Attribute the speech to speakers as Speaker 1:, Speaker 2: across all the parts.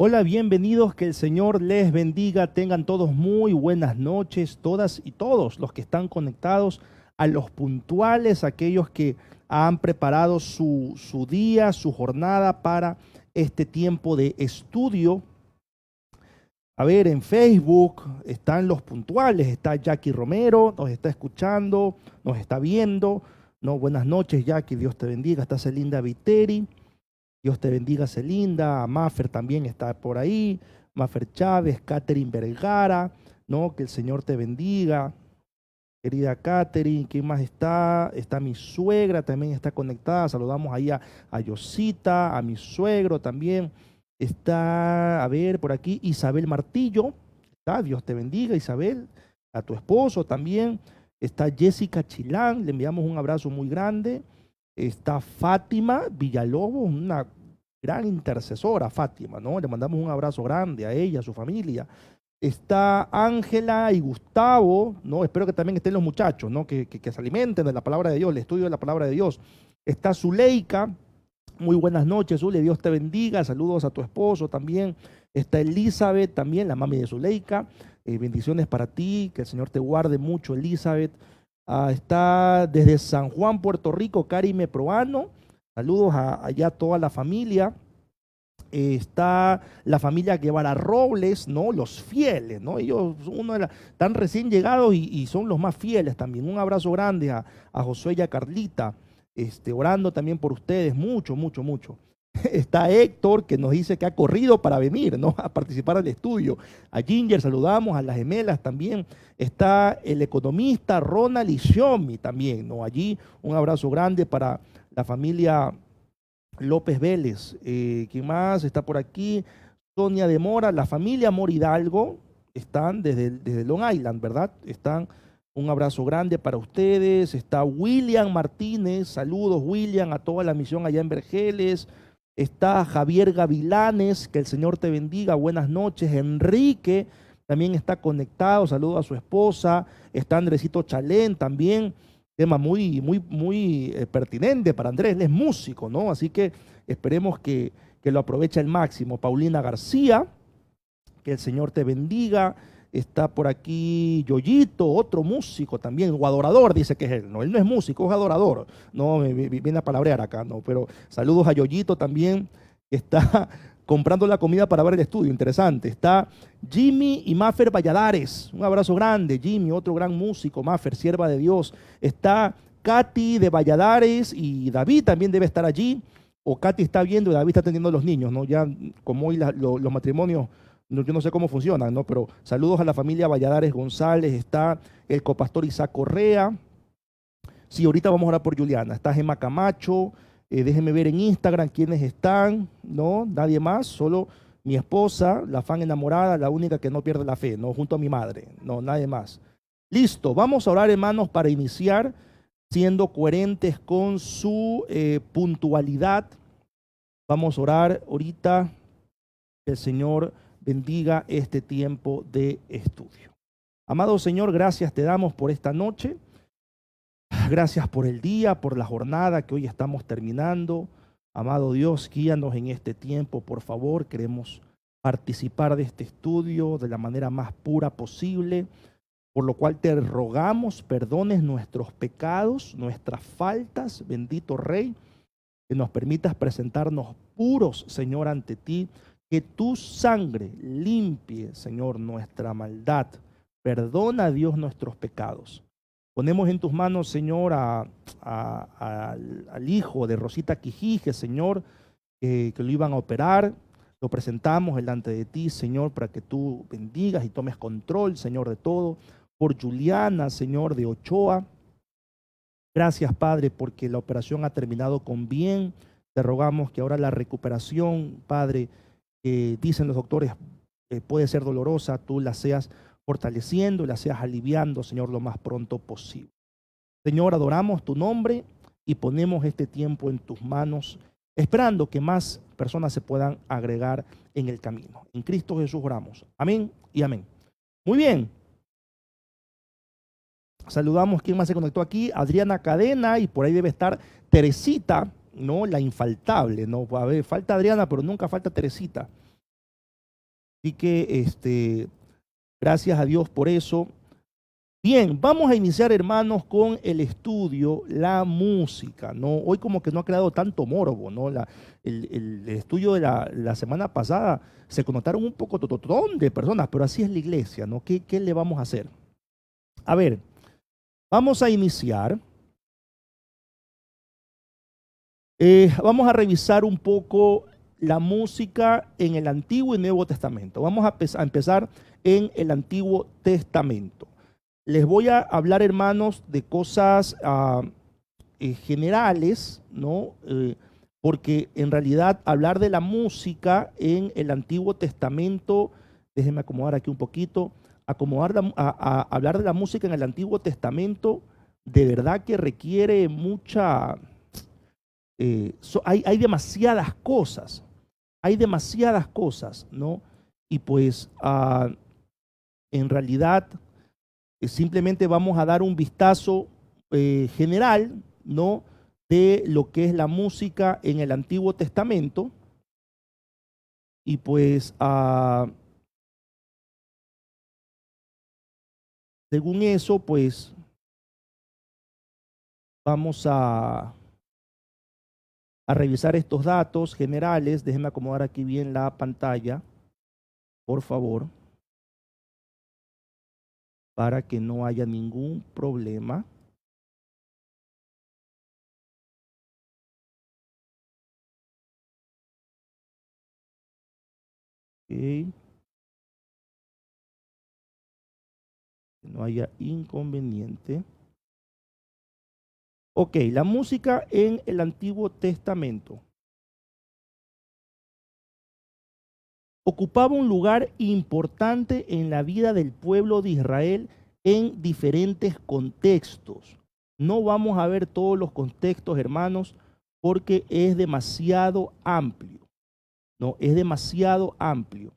Speaker 1: Hola, bienvenidos, que el Señor les bendiga, tengan todos muy buenas noches, todas y todos los que están conectados, a los puntuales, aquellos que han preparado su día, su jornada para este tiempo de estudio. A ver, en Facebook están los puntuales, está Jackie Romero, nos está escuchando, nos está viendo. No, buenas noches, Jackie, Dios te bendiga. Está Celinda Viteri. Dios te bendiga, Celinda. Maffer también está por ahí. Maffer Chávez, Catherine Vergara, ¿no? Que el Señor te bendiga. Querida Catherine, ¿quién más está? Está mi suegra, también está conectada. Saludamos ahí a Yosita, a mi suegro también. Está, a ver, por aquí, Isabel Martillo. Está, Dios te bendiga, Isabel. A tu esposo también. Está Jessica Chilán, le enviamos un abrazo muy grande. Está Fátima Villalobos, una gran intercesora, Fátima, ¿no? Le mandamos un abrazo grande a ella, a su familia. Está Ángela y Gustavo, ¿no? Espero que también estén los muchachos, ¿no? Que se alimenten de la palabra de Dios, el estudio de la palabra de Dios. Está Zuleika, muy buenas noches, Zule, Dios te bendiga, saludos a tu esposo también. Está Elizabeth también, la mami de Zuleika, bendiciones para ti, que el Señor te guarde mucho, Elizabeth. Está desde San Juan, Puerto Rico, Karime Proano. Saludos allá a toda la familia. Está la familia Guevara Robles, ¿no? Los fieles, ¿no? Ellos están recién llegados y son los más fieles también. Un abrazo grande a Josué y a Carlita, orando también por ustedes, mucho, mucho, mucho. Está Héctor, que nos dice que ha corrido para venir, ¿no? A participar del estudio. A Ginger saludamos, a las gemelas también. Está el economista Ronald y Xiaomi también, ¿no? Allí un abrazo grande para la familia López Vélez. ¿Quién más está por aquí? Sonia de Mora, la familia Mor Hidalgo, están desde Long Island, ¿verdad? Están, un abrazo grande para ustedes. Está William Martínez, saludos William, a toda la misión allá en Vergeles. Está Javier Gavilanes, que el Señor te bendiga, buenas noches. Enrique también está conectado, saludos a su esposa. Está Andresito Chalén también, tema muy pertinente para Andrés, él es músico, ¿no? Así que esperemos que lo aproveche al máximo. Paulina García, que el Señor te bendiga. Está por aquí Yoyito, otro músico también, o adorador, dice que es él. No, él no es músico, es adorador. No, viene a palabrear acá, no. Pero saludos a Yoyito también, que está comprando la comida para ver el estudio, interesante. Está Jimmy y Maffer Valladares, un abrazo grande. Jimmy, otro gran músico, Maffer, sierva de Dios. Está Katy de Valladares y David también debe estar allí. O Katy está viendo y David está atendiendo a los niños, ¿no? Ya como hoy los matrimonios, yo no sé cómo funcionan, ¿no? Pero saludos a la familia Valladares González. Está el copastor Isaac Correa. Sí, ahorita vamos a orar por Juliana. Está Gemma Camacho. Déjenme ver en Instagram quiénes están, ¿no? Nadie más, solo mi esposa, la fan enamorada, la única que no pierde la fe, ¿no? Junto a mi madre, no, nadie más. Listo, vamos a orar, hermanos, para iniciar, siendo coherentes con su puntualidad. Vamos a orar ahorita, que el Señor bendiga este tiempo de estudio. Amado Señor, gracias te damos por esta noche. Gracias por el día, por la jornada que hoy estamos terminando. Amado Dios, guíanos en este tiempo, por favor. Queremos participar de este estudio de la manera más pura posible, por lo cual te rogamos perdones nuestros pecados, nuestras faltas, bendito Rey, que nos permitas presentarnos puros, Señor, ante ti, que tu sangre limpie, Señor, nuestra maldad. Perdona, Dios, nuestros pecados. Ponemos en tus manos, Señor, al hijo de Rosita Quijije, Señor, que lo iban a operar. Lo presentamos delante de ti, Señor, para que tú bendigas y tomes control, Señor, de todo. Por Juliana, Señor, de Ochoa. Gracias, Padre, porque la operación ha terminado con bien. Te rogamos que ahora la recuperación, Padre, dicen los doctores, puede ser dolorosa, tú la seas fortaleciendo y la seas aliviando, Señor, lo más pronto posible. Señor, adoramos tu nombre y ponemos este tiempo en tus manos, esperando que más personas se puedan agregar en el camino. En Cristo Jesús oramos. Amén y amén. Muy bien. Saludamos, ¿quién más se conectó aquí? Adriana Cadena, y por ahí debe estar Teresita, ¿no? La infaltable, ¿no? A ver, falta Adriana, pero nunca falta Teresita. Así que gracias a Dios por eso. Bien, vamos a iniciar, hermanos, con el estudio, la música, ¿no? Hoy como que no ha creado tanto morbo, ¿no? El estudio de la semana pasada se connotaron un poco tototón de personas, pero así es la iglesia, ¿no? ¿Qué le vamos a hacer? A ver, vamos a iniciar. Vamos a revisar un poco la música en el Antiguo y Nuevo Testamento. Vamos a empezar en el Antiguo Testamento. Les voy a hablar, hermanos, de cosas generales, ¿no? Porque en realidad hablar de la música en el Antiguo Testamento, déjenme acomodar aquí un poquito, hablar de la música en el Antiguo Testamento de verdad que requiere mucha, hay demasiadas cosas, ¿no? Y pues en realidad simplemente vamos a dar un vistazo general, ¿no? De lo que es la música en el Antiguo Testamento. Y pues según eso, pues vamos a revisar estos datos generales. Déjenme acomodar aquí bien la pantalla, por favor, para que no haya ningún problema. Okay. Que no haya inconveniente. Ok, la música en el Antiguo Testamento ocupaba un lugar importante en la vida del pueblo de Israel en diferentes contextos. No vamos a ver todos los contextos, hermanos, porque es demasiado amplio. No, es demasiado amplio.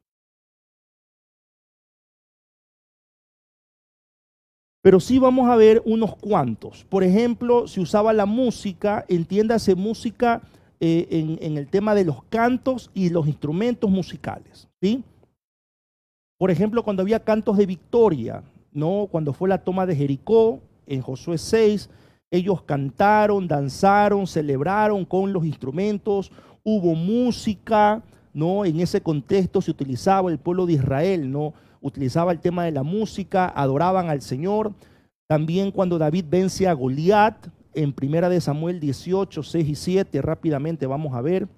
Speaker 1: Pero sí vamos a ver unos cuantos. Por ejemplo, si usaba la música, entiéndase música en el tema de los cantos y los instrumentos musicales, ¿sí? Por ejemplo, cuando había cantos de victoria, ¿no? Cuando fue la toma de Jericó, en Josué 6, ellos cantaron, danzaron, celebraron con los instrumentos, hubo música, ¿no? En ese contexto se utilizaba el pueblo de Israel, ¿no? Utilizaba el tema de la música, adoraban al Señor. También cuando David vence a Goliat, en 1 Samuel 18, 6 y 7, rápidamente vamos a ver.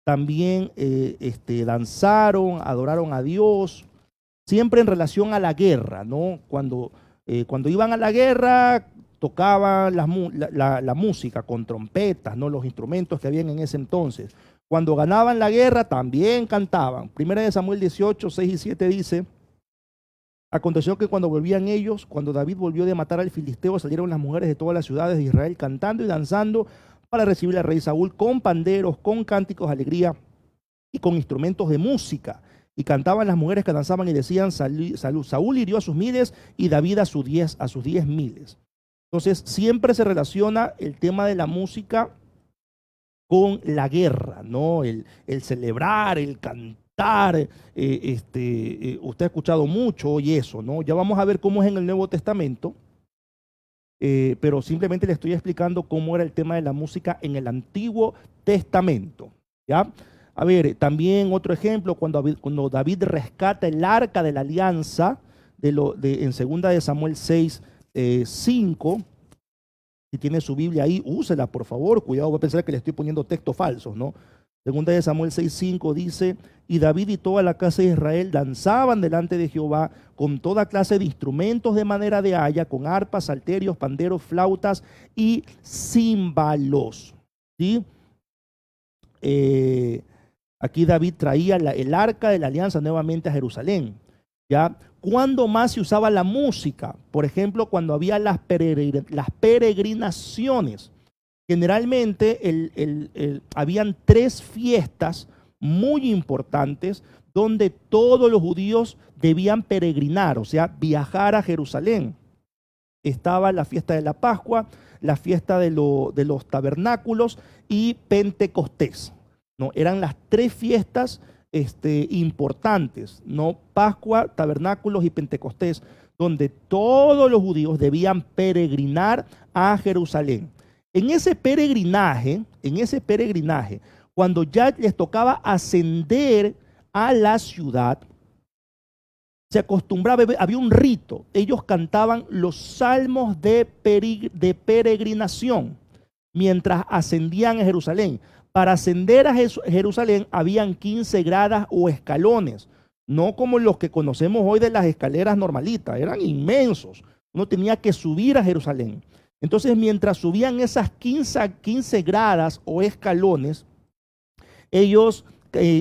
Speaker 1: También danzaron, adoraron a Dios, siempre en relación a la guerra, ¿no? Cuando iban a la guerra, tocaban la música con trompetas, ¿no? Los instrumentos que habían en ese entonces. Cuando ganaban la guerra, también cantaban. 1 Samuel 18, 6 y 7 dice: aconteció que cuando volvían ellos, cuando David volvió de matar al filisteo, salieron las mujeres de todas las ciudades de Israel cantando y danzando para recibir al rey Saúl con panderos, con cánticos de alegría y con instrumentos de música. Y cantaban las mujeres que danzaban y decían: Saúl hirió a sus miles y David a sus 10 miles. Entonces siempre se relaciona el tema de la música con la guerra, ¿no? El celebrar, el cantar. Usted ha escuchado mucho hoy eso, ¿no? Ya vamos a ver cómo es en el Nuevo Testamento, pero simplemente le estoy explicando cómo era el tema de la música en el Antiguo Testamento, ¿ya? A ver, también otro ejemplo, cuando David rescata el arca de la alianza en 2 Samuel 6, 5. Si tiene su Biblia ahí, úsela, por favor. Cuidado, voy a pensar que le estoy poniendo textos falsos, ¿no? 2 Samuel 6:5 dice: y David y toda la casa de Israel danzaban delante de Jehová con toda clase de instrumentos de madera de haya, con arpas, salterios, panderos, flautas y címbalos, ¿sí? Aquí David traía el arca de la alianza nuevamente a Jerusalén, ¿ya? ¿Cuándo más se usaba la música? Por ejemplo, cuando había las peregrinaciones. Generalmente habían 3 fiestas muy importantes donde todos los judíos debían peregrinar, o sea, viajar a Jerusalén. Estaba la fiesta de la Pascua, la fiesta de los tabernáculos y Pentecostés, ¿no? Eran las 3 fiestas importantes, ¿no? Pascua, tabernáculos y Pentecostés, donde todos los judíos debían peregrinar a Jerusalén. En ese peregrinaje, cuando ya les tocaba ascender a la ciudad, se acostumbraba, había un rito. Ellos cantaban los salmos de peregrinación mientras ascendían a Jerusalén. Para ascender a Jerusalén habían 15 gradas o escalones, no como los que conocemos hoy de las escaleras normalitas, eran inmensos. Uno tenía que subir a Jerusalén. Entonces, mientras subían esas 15 gradas o escalones, ellos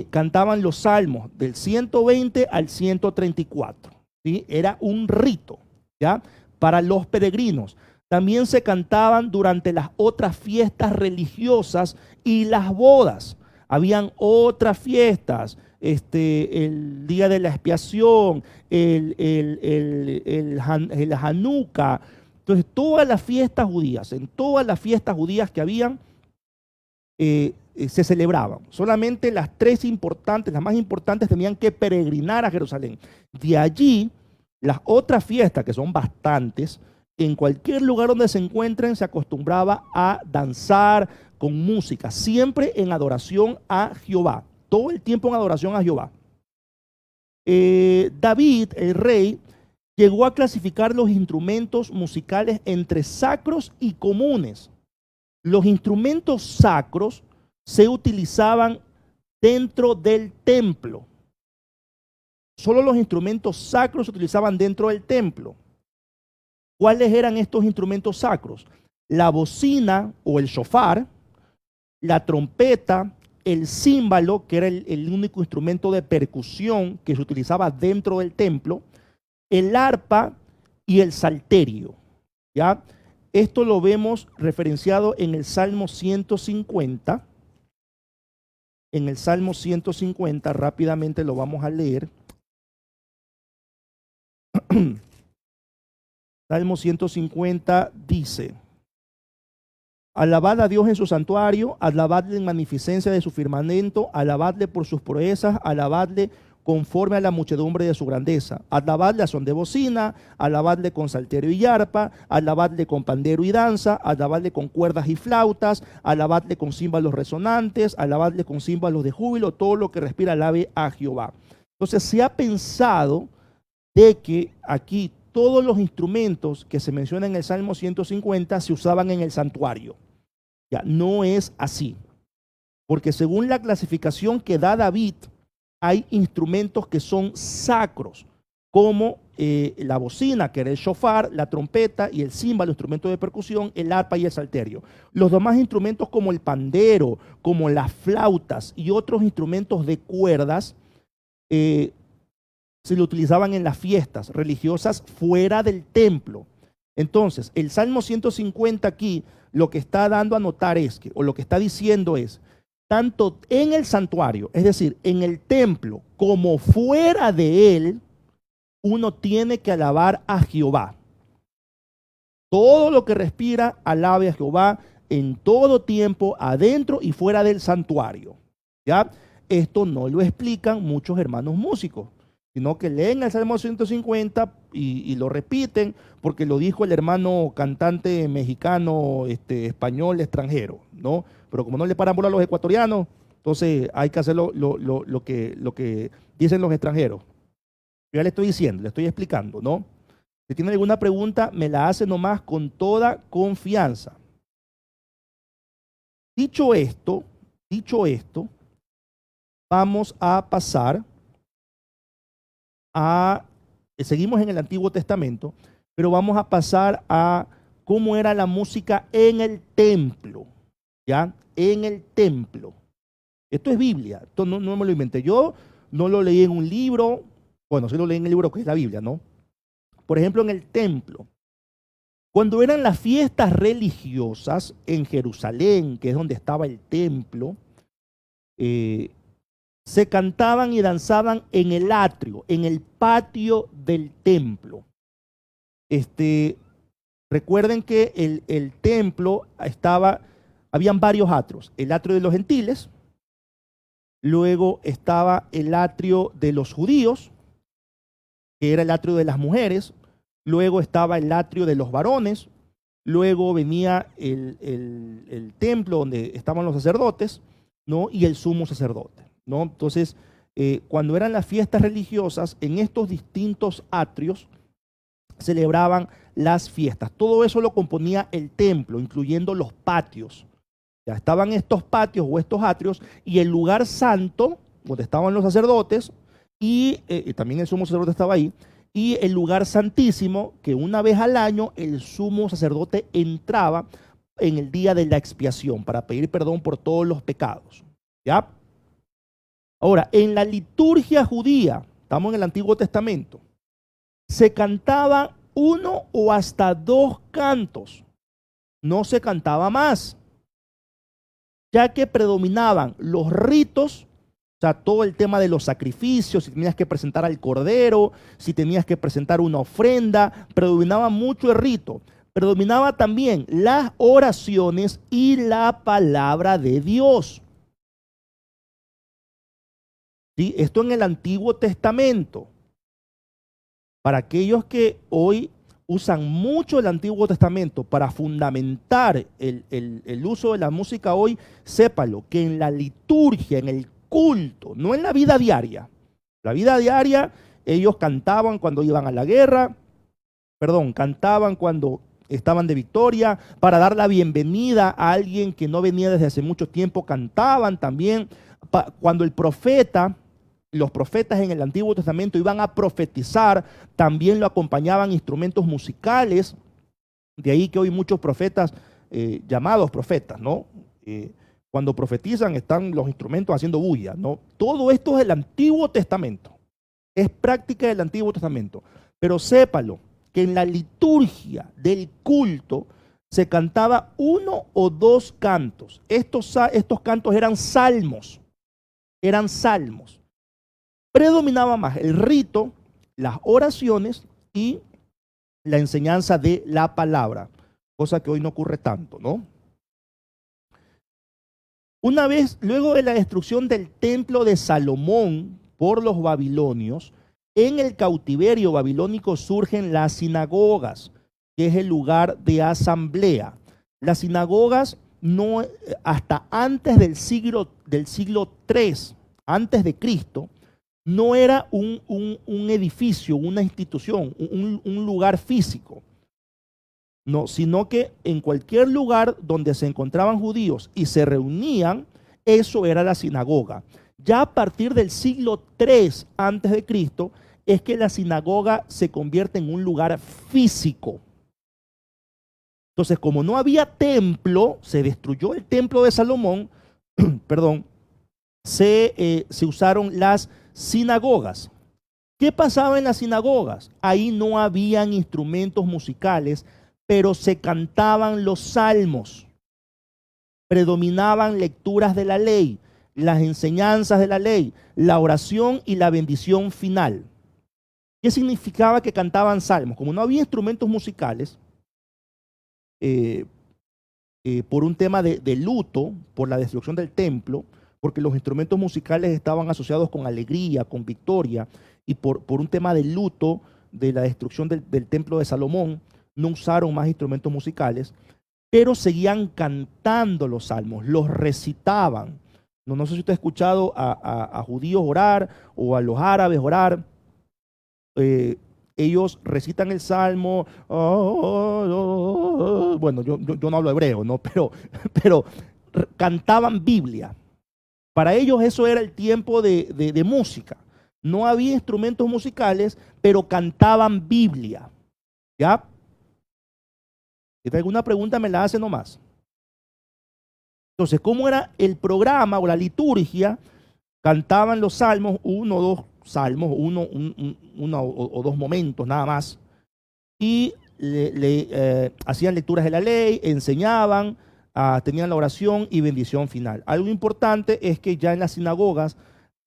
Speaker 1: cantaban los salmos del 120 al 134. ¿Sí? Era un rito, ¿ya? Para los peregrinos. También se cantaban durante las otras fiestas religiosas y las bodas. Habían otras fiestas, el día de la expiación, el Hanukkah. Entonces, todas las fiestas judías, en todas las fiestas judías que habían, se celebraban. Solamente las tres importantes, las más importantes, tenían que peregrinar a Jerusalén. De allí, las otras fiestas, que son bastantes, en cualquier lugar donde se encuentren, se acostumbraba a danzar con música, siempre en adoración a Jehová, todo el tiempo en adoración a Jehová. David, el rey, llegó a clasificar los instrumentos musicales entre sacros y comunes. Los instrumentos sacros se utilizaban dentro del templo. Solo los instrumentos sacros se utilizaban dentro del templo. ¿Cuáles eran estos instrumentos sacros? La bocina o el shofar, la trompeta, el címbalo, que era el único instrumento de percusión que se utilizaba dentro del templo, el arpa y el salterio. ¿Ya? Esto lo vemos referenciado en el Salmo 150. En el Salmo 150, rápidamente lo vamos a leer. Salmo 150 dice: alabad a Dios en su santuario, alabadle en magnificencia de su firmamento, alabadle por sus proezas, alabadle conforme a la muchedumbre de su grandeza. Alabadle a son de bocina, alabadle con salterio y arpa, alabadle con pandero y danza, alabadle con cuerdas y flautas, alabadle con címbalos resonantes, alabadle con címbalos de júbilo, todo lo que respira alabe a Jehová. Entonces se ha pensado de que aquí todos los instrumentos que se mencionan en el Salmo 150 se usaban en el santuario. Ya, no es así, porque según la clasificación que da David, hay instrumentos que son sacros, como la bocina, que era el shofar, la trompeta y el címbalo, instrumento de percusión, el arpa y el salterio. Los demás instrumentos como el pandero, como las flautas y otros instrumentos de cuerdas, se lo utilizaban en las fiestas religiosas fuera del templo. Entonces, el Salmo 150 aquí lo que está dando a notar es que, o lo que está diciendo es, tanto en el santuario, es decir, en el templo, como fuera de él, uno tiene que alabar a Jehová. Todo lo que respira, alabe a Jehová en todo tiempo, adentro y fuera del santuario. ¿Ya? Esto no lo explican muchos hermanos músicos, sino que leen el Salmo 150 y lo repiten porque lo dijo el hermano cantante mexicano, español, extranjero, ¿no? Pero como no le paran bola a los ecuatorianos, entonces hay que hacer lo que dicen los extranjeros. Yo ya le estoy diciendo, le estoy explicando, ¿no? Si tiene alguna pregunta, me la hace nomás con toda confianza. Dicho esto, vamos a pasar seguimos en el Antiguo Testamento, pero vamos a pasar a cómo era la música en el templo, ¿ya? En el templo. Esto es Biblia, esto no me lo inventé yo, no lo leí en un libro, bueno, sí lo leí en el libro que es la Biblia, ¿no? Por ejemplo, en el templo, cuando eran las fiestas religiosas en Jerusalén, que es donde estaba el templo, se cantaban y danzaban en el atrio, en el patio del templo. Recuerden que el templo habían varios atrios. El atrio de los gentiles, luego estaba el atrio de los judíos, que era el atrio de las mujeres, luego estaba el atrio de los varones, luego venía el templo donde estaban los sacerdotes, ¿no? Y el sumo sacerdote, ¿no? Entonces, cuando eran las fiestas religiosas, en estos distintos atrios celebraban las fiestas. Todo eso lo componía el templo, incluyendo los patios. Ya estaban estos patios o estos atrios y el lugar santo, donde estaban los sacerdotes, y también el sumo sacerdote estaba ahí, y el lugar santísimo, que una vez al año el sumo sacerdote entraba en el día de la expiación para pedir perdón por todos los pecados. ¿Ya? Ahora, en la liturgia judía, estamos en el Antiguo Testamento, se cantaba uno o hasta dos cantos, no se cantaba más, ya que predominaban los ritos, o sea, todo el tema de los sacrificios, si tenías que presentar al cordero, si tenías que presentar una ofrenda, predominaba mucho el rito, predominaba también las oraciones y la palabra de Dios. ¿Sí? Esto en el Antiguo Testamento. Para aquellos que hoy usan mucho el Antiguo Testamento para fundamentar el uso de la música hoy, sépalo, que en la liturgia, en el culto, no en la vida diaria. La vida diaria, ellos cantaban cuando iban a la guerra, cantaban cuando estaban de victoria, para dar la bienvenida a alguien que no venía desde hace mucho tiempo, cantaban también. Cuando el profeta, los profetas en el Antiguo Testamento iban a profetizar, también lo acompañaban instrumentos musicales. De ahí que hoy muchos profetas, llamados profetas, ¿no? Cuando profetizan están los instrumentos haciendo bulla, ¿no? Todo esto es el Antiguo Testamento, es práctica del Antiguo Testamento. Pero sépalo, que en la liturgia del culto se cantaba uno o dos cantos. Estos cantos eran salmos, Predominaba más el rito, las oraciones y la enseñanza de la palabra, cosa que hoy no ocurre tanto, ¿no? Una vez, luego de la destrucción del templo de Salomón por los babilonios, en el cautiverio babilónico surgen las sinagogas, que es el lugar de asamblea. Las sinagogas no, hasta antes del siglo III, antes de Cristo, no era un edificio, una institución, un lugar físico, no, sino que en cualquier lugar donde se encontraban judíos y se reunían, eso era la sinagoga. Ya a partir del siglo III antes de Cristo es que la sinagoga se convierte en un lugar físico. Entonces, como no había templo, se destruyó el templo de Salomón, perdón, se usaron las sinagogas. ¿Qué pasaba en las sinagogas? Ahí no habían instrumentos musicales, pero se cantaban los salmos. Predominaban lecturas de la ley, las enseñanzas de la ley, la oración y la bendición final. ¿Qué significaba que cantaban salmos? Como no había instrumentos musicales, por un tema de luto, por la destrucción del templo, porque los instrumentos musicales estaban asociados con alegría, con victoria, y por un tema de luto de la destrucción del templo de Salomón, no usaron más instrumentos musicales, pero seguían cantando los salmos, los recitaban. No sé si usted ha escuchado a judíos orar o a los árabes orar. Ellos recitan el salmo, bueno, yo no hablo hebreo, ¿no? pero cantaban Biblia. Para ellos eso era el tiempo de música. No había instrumentos musicales, pero cantaban Biblia. ¿Ya? Si hay alguna pregunta, me la hace nomás. Entonces, ¿cómo era el programa o la liturgia? Cantaban los salmos, uno o dos salmos, uno o dos momentos nada más, y hacían lecturas de la ley, enseñaban, tenían la oración y bendición final. Algo importante es que ya en las sinagogas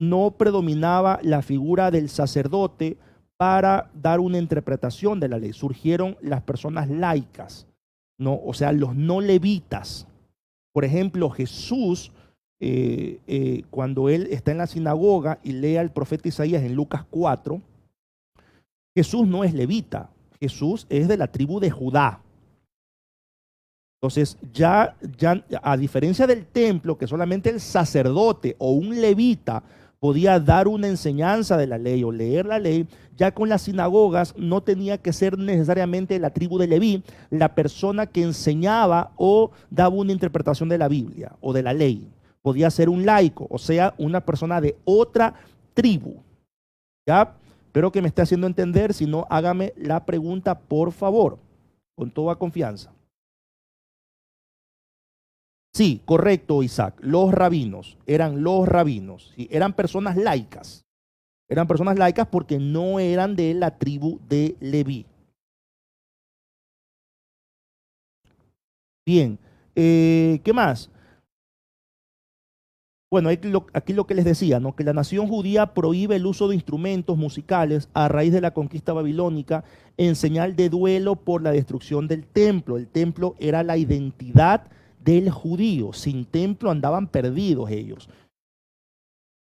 Speaker 1: no predominaba la figura del sacerdote para dar una interpretación de la ley. Surgieron las personas laicas, ¿no? O sea, los no levitas. Por ejemplo, Jesús cuando él está en la sinagoga y lee al profeta Isaías en Lucas 4, Jesús no es levita, Jesús es de la tribu de Judá. Entonces, ya a diferencia del templo, que solamente el sacerdote o un levita podía dar una enseñanza de la ley o leer la ley, ya con las sinagogas no tenía que ser necesariamente la tribu de Leví la persona que enseñaba o daba una interpretación de la Biblia o de la ley. Podía ser un laico, o sea, una persona de otra tribu. ¿Ya? Espero que me esté haciendo entender. Si no, hágame la pregunta, por favor, con toda confianza. Sí, correcto, Isaac. Los rabinos, ¿sí? Eran personas laicas. Eran personas laicas porque no eran de la tribu de Leví. Bien, ¿qué más? Bueno, aquí lo que les decía, ¿no? Que la nación judía prohíbe el uso de instrumentos musicales a raíz de la conquista babilónica en señal de duelo por la destrucción del templo. El templo era la identidad del judío. Sin templo andaban perdidos ellos.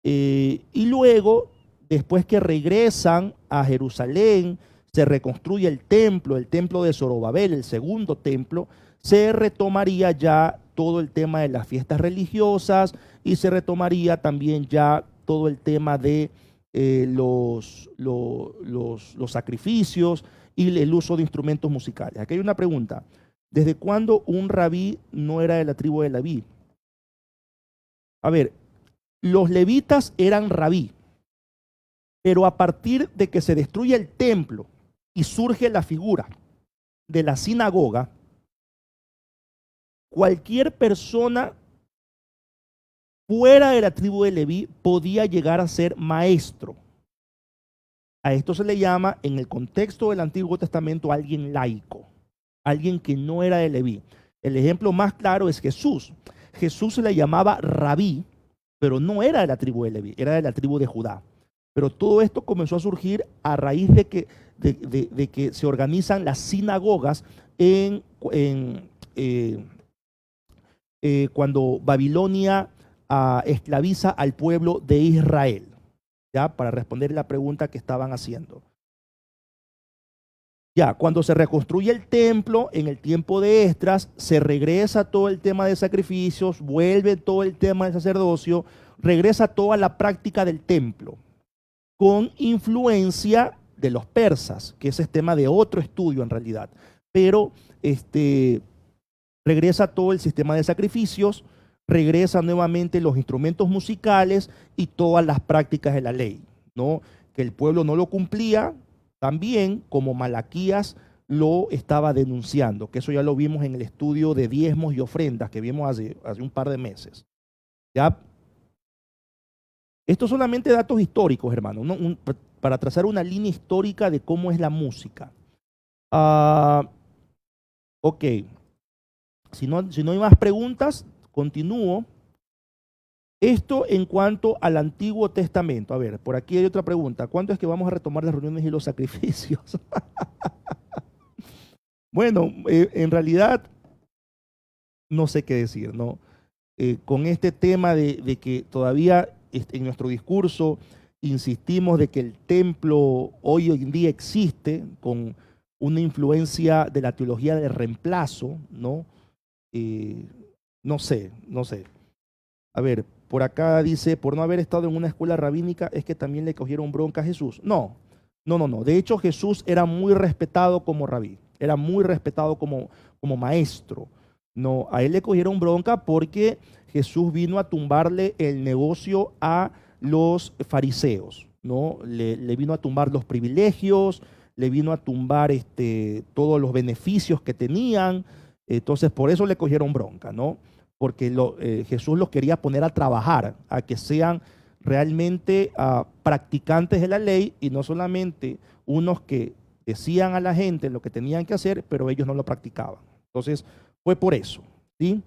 Speaker 1: Y luego, después que regresan a Jerusalén, se reconstruye el templo de Zorobabel, el segundo templo, se retomaría ya todo el tema de las fiestas religiosas y se retomaría también ya todo el tema de los sacrificios y el uso de instrumentos musicales. Aquí hay una pregunta. ¿Desde cuándo un rabí no era de la tribu de Leví? A ver, los levitas eran rabí, pero a partir de que se destruye el templo y surge la figura de la sinagoga, cualquier persona fuera de la tribu de Leví podía llegar a ser maestro. A esto se le llama, en el contexto del Antiguo Testamento, alguien laico, alguien que no era de Leví. El ejemplo más claro es Jesús. Jesús se le llamaba rabí, pero no era de la tribu de Leví, era de la tribu de Judá. Pero todo esto comenzó a surgir a raíz de que se organizan las sinagogas cuando Babilonia esclaviza al pueblo de Israel. ¿Ya? Para responder la pregunta que estaban haciendo. Ya, cuando se reconstruye el templo en el tiempo de Esdras, se regresa todo el tema de sacrificios, vuelve todo el tema del sacerdocio, regresa toda la práctica del templo, con influencia de los persas, que ese es tema de otro estudio en realidad. Pero regresa todo el sistema de sacrificios, regresa nuevamente los instrumentos musicales y todas las prácticas de la ley, ¿no? Que el pueblo no lo cumplía, también como Malaquías lo estaba denunciando, que eso ya lo vimos en el estudio de diezmos y ofrendas que vimos hace un par de meses. ¿Ya? Esto solamente datos históricos, hermano, para trazar una línea histórica de cómo es la música. Ok. Si no hay más preguntas, continúo. Esto en cuanto al Antiguo Testamento. A ver, por aquí hay otra pregunta. ¿Cuándo es que vamos a retomar las reuniones y los sacrificios? Bueno, en realidad no sé qué decir, ¿no? Con este tema de que todavía en nuestro discurso insistimos de que el templo hoy en día existe con una influencia de la teología del reemplazo, ¿no? No sé. A ver, por acá dice, por no haber estado en una escuela rabínica, es que también le cogieron bronca a Jesús. No. De hecho, Jesús era muy respetado como rabí, era muy respetado como maestro. No, a él le cogieron bronca porque Jesús vino a tumbarle el negocio a los fariseos, ¿no? Le vino a tumbar los privilegios, le vino a tumbar todos los beneficios que tenían. Entonces, por eso le cogieron bronca, ¿no? Porque Jesús los quería poner a trabajar, a que sean realmente practicantes de la ley y no solamente unos que decían a la gente lo que tenían que hacer, pero ellos no lo practicaban. Entonces, fue por eso, ¿sí?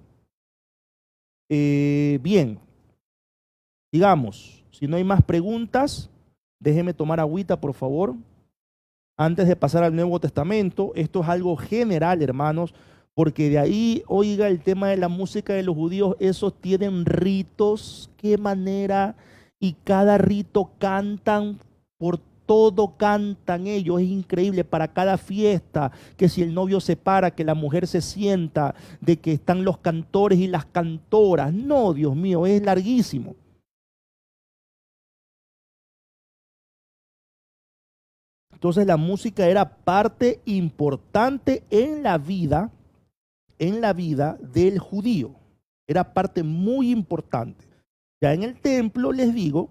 Speaker 1: Bien, digamos, si no hay más preguntas, déjeme tomar agüita, por favor. Antes de pasar al Nuevo Testamento, esto es algo general, hermanos, porque de ahí, oiga, el tema de la música de los judíos, esos tienen ritos, qué manera, y cada rito cantan, por todo cantan ellos, es increíble, para cada fiesta, que si el novio se para, que la mujer se sienta, de que están los cantores y las cantoras, no, Dios mío, es larguísimo. Entonces la música era parte importante en la vida del judío. Era parte muy importante. Ya en el templo, les digo,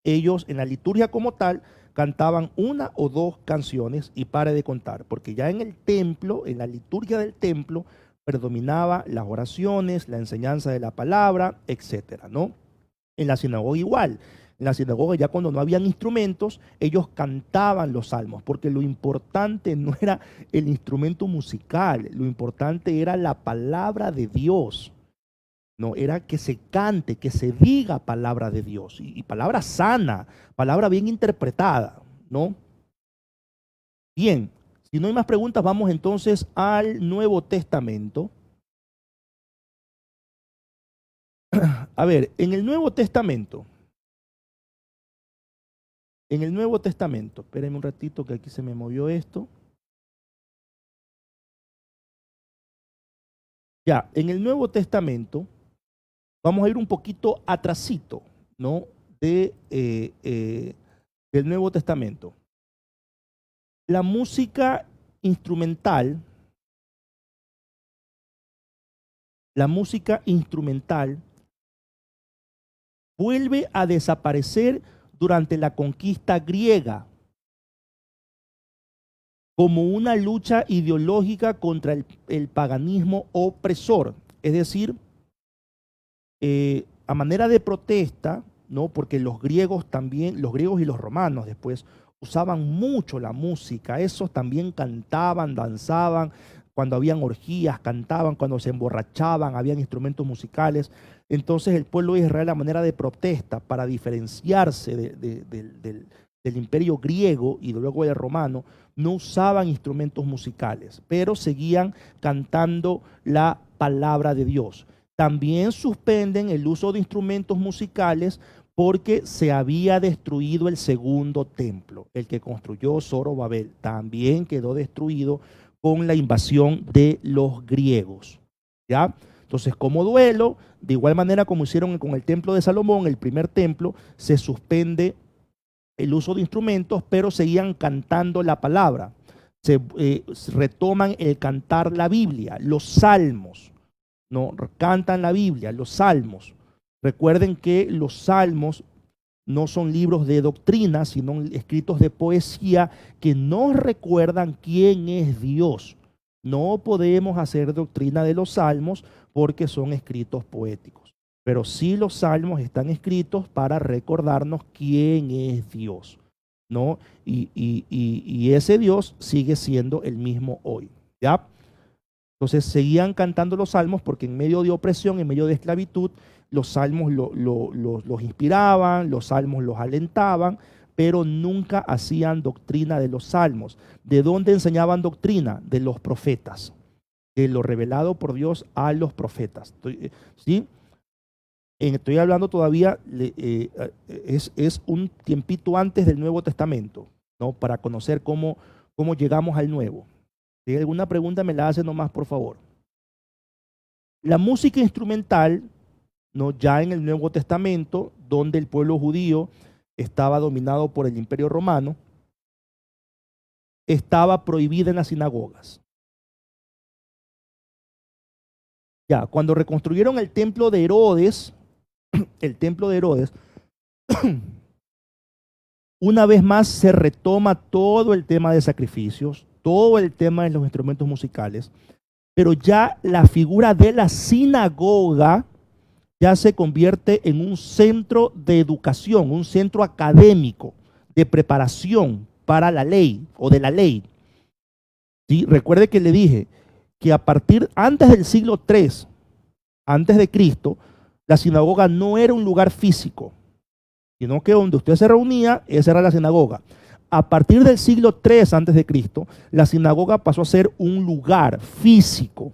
Speaker 1: ellos en la liturgia como tal cantaban una o dos canciones y pare de contar, porque ya en el templo, en la liturgia del templo, predominaba las oraciones, la enseñanza de la palabra, etcétera, ¿no? En la sinagoga igual. En la sinagoga ya cuando no habían instrumentos, ellos cantaban los salmos, porque lo importante no era el instrumento musical, lo importante era la palabra de Dios. No, era que se cante, que se diga palabra de Dios y palabra sana, palabra bien interpretada, ¿no? Bien, si no hay más preguntas, vamos entonces al Nuevo Testamento. A ver, en el Nuevo Testamento, espérenme un ratito que aquí se me movió esto. Ya, en el Nuevo Testamento, vamos a ir un poquito atrasito, ¿no? Del Nuevo Testamento. La música instrumental, vuelve a desaparecer durante la conquista griega como una lucha ideológica contra el paganismo opresor. Es decir, a manera de protesta, ¿no? Porque los griegos también, los griegos y los romanos después usaban mucho la música, esos también cantaban, danzaban, cuando habían orgías, cantaban, cuando se emborrachaban, habían instrumentos musicales. Entonces el pueblo de Israel, a manera de protesta, para diferenciarse del imperio griego y luego del romano, no usaban instrumentos musicales, pero seguían cantando la palabra de Dios. También suspenden el uso de instrumentos musicales porque se había destruido el segundo templo, el que construyó Zorobabel. También quedó destruido con la invasión de los griegos. ¿Ya? Entonces, como duelo, de igual manera como hicieron con el templo de Salomón, el primer templo, se suspende el uso de instrumentos, pero seguían cantando la palabra. Se retoman el cantar la Biblia, los salmos. No, cantan la Biblia, los salmos. Recuerden que los salmos no son libros de doctrina, sino escritos de poesía que nos recuerdan quién es Dios. No podemos hacer doctrina de los salmos porque son escritos poéticos, pero sí los salmos están escritos para recordarnos quién es Dios, ¿no? Y ese Dios sigue siendo el mismo hoy, ¿ya? Entonces seguían cantando los salmos porque en medio de opresión, en medio de esclavitud, los salmos los inspiraban, los salmos los alentaban, pero nunca hacían doctrina de los salmos. ¿De dónde enseñaban doctrina? De los profetas, de lo revelado por Dios a los profetas. ¿Sí? Estoy hablando todavía, es un tiempito antes del Nuevo Testamento, ¿no? Para conocer cómo llegamos al Nuevo. Si hay alguna pregunta, me la hace nomás, por favor. La música instrumental, ¿no? Ya en el Nuevo Testamento, donde el pueblo judío estaba dominado por el Imperio Romano, estaba prohibida en las sinagogas. Ya, cuando reconstruyeron el templo de Herodes, una vez más se retoma todo el tema de sacrificios, todo el tema de los instrumentos musicales, pero ya la figura de la sinagoga ya se convierte en un centro de educación, un centro académico de preparación para la ley o de la ley. ¿Sí? Recuerde que le dije que antes del siglo III, antes de Cristo, la sinagoga no era un lugar físico, sino que donde usted se reunía, esa era la sinagoga. a partir del siglo III antes de Cristo, la sinagoga pasó a ser un lugar físico.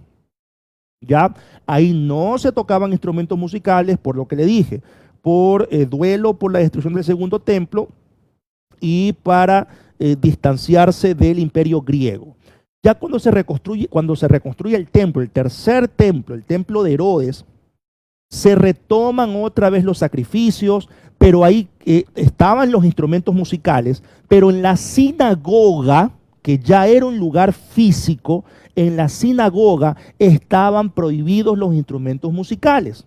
Speaker 1: Ya ahí no se tocaban instrumentos musicales, por lo que le dije, por duelo por la destrucción del segundo templo y para distanciarse del imperio griego. Ya cuando se reconstruye el templo, el tercer templo, el templo de Herodes, se retoman otra vez los sacrificios, pero ahí estaban los instrumentos musicales, pero en la sinagoga, que ya era un lugar físico, en la sinagoga estaban prohibidos los instrumentos musicales.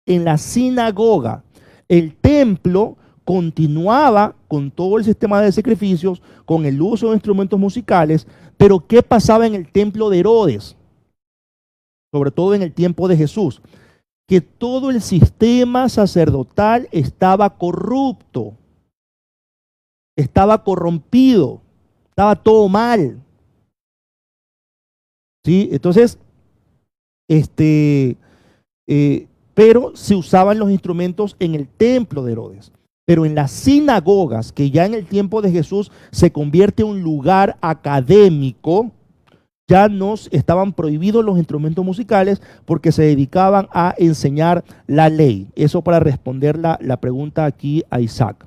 Speaker 1: En la sinagoga, el templo continuaba con todo el sistema de sacrificios, con el uso de instrumentos musicales, pero ¿qué pasaba en el templo de Herodes? Sobre todo en el tiempo de Jesús, que todo el sistema sacerdotal estaba corrupto, estaba corrompido, estaba todo mal. ¿Sí? Entonces, pero se usaban los instrumentos en el templo de Herodes. Pero en las sinagogas, que ya en el tiempo de Jesús se convierte en un lugar académico, ya no estaban prohibidos los instrumentos musicales porque se dedicaban a enseñar la ley. Eso para responder la pregunta aquí a Isaac.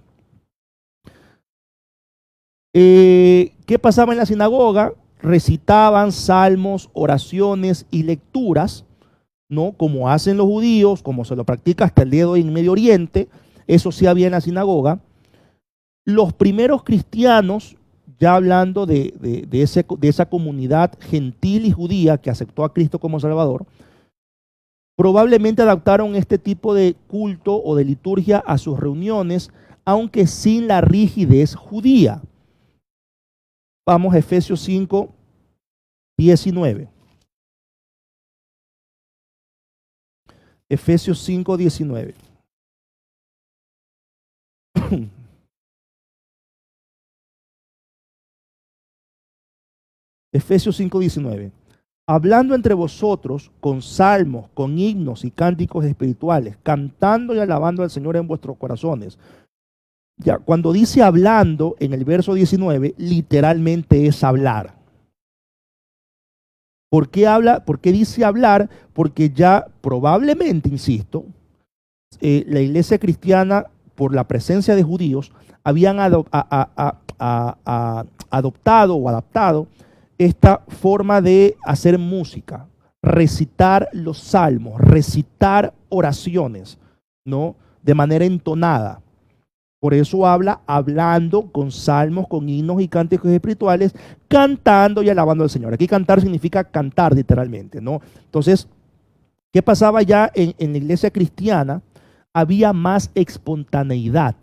Speaker 1: ¿Qué pasaba en la sinagoga? Recitaban salmos, oraciones y lecturas, ¿no? Como hacen los judíos, como se lo practica hasta el día de hoy en Medio Oriente. Eso sí había en la sinagoga. Los primeros cristianos, ya hablando de esa comunidad gentil y judía que aceptó a Cristo como Salvador, probablemente adaptaron este tipo de culto o de liturgia a sus reuniones, aunque sin la rigidez judía. Vamos a Efesios 5, 19. Efesios 5, 19. Efesios 5, 19. Hablando entre vosotros con salmos, con himnos y cánticos espirituales, cantando y alabando al Señor en vuestros corazones. Ya, cuando dice hablando en el verso 19, literalmente es hablar. ¿Por qué habla? ¿Por qué dice hablar? Porque ya probablemente, insisto, la iglesia cristiana, por la presencia de judíos, habían adoptado o adaptado esta forma de hacer música, recitar los salmos, recitar oraciones, ¿no? De manera entonada. Por eso habla hablando con salmos, con himnos y cánticos espirituales, cantando y alabando al Señor. Aquí cantar significa cantar literalmente, ¿no? Entonces, ¿qué pasaba ya en la iglesia cristiana? Había más espontaneidad.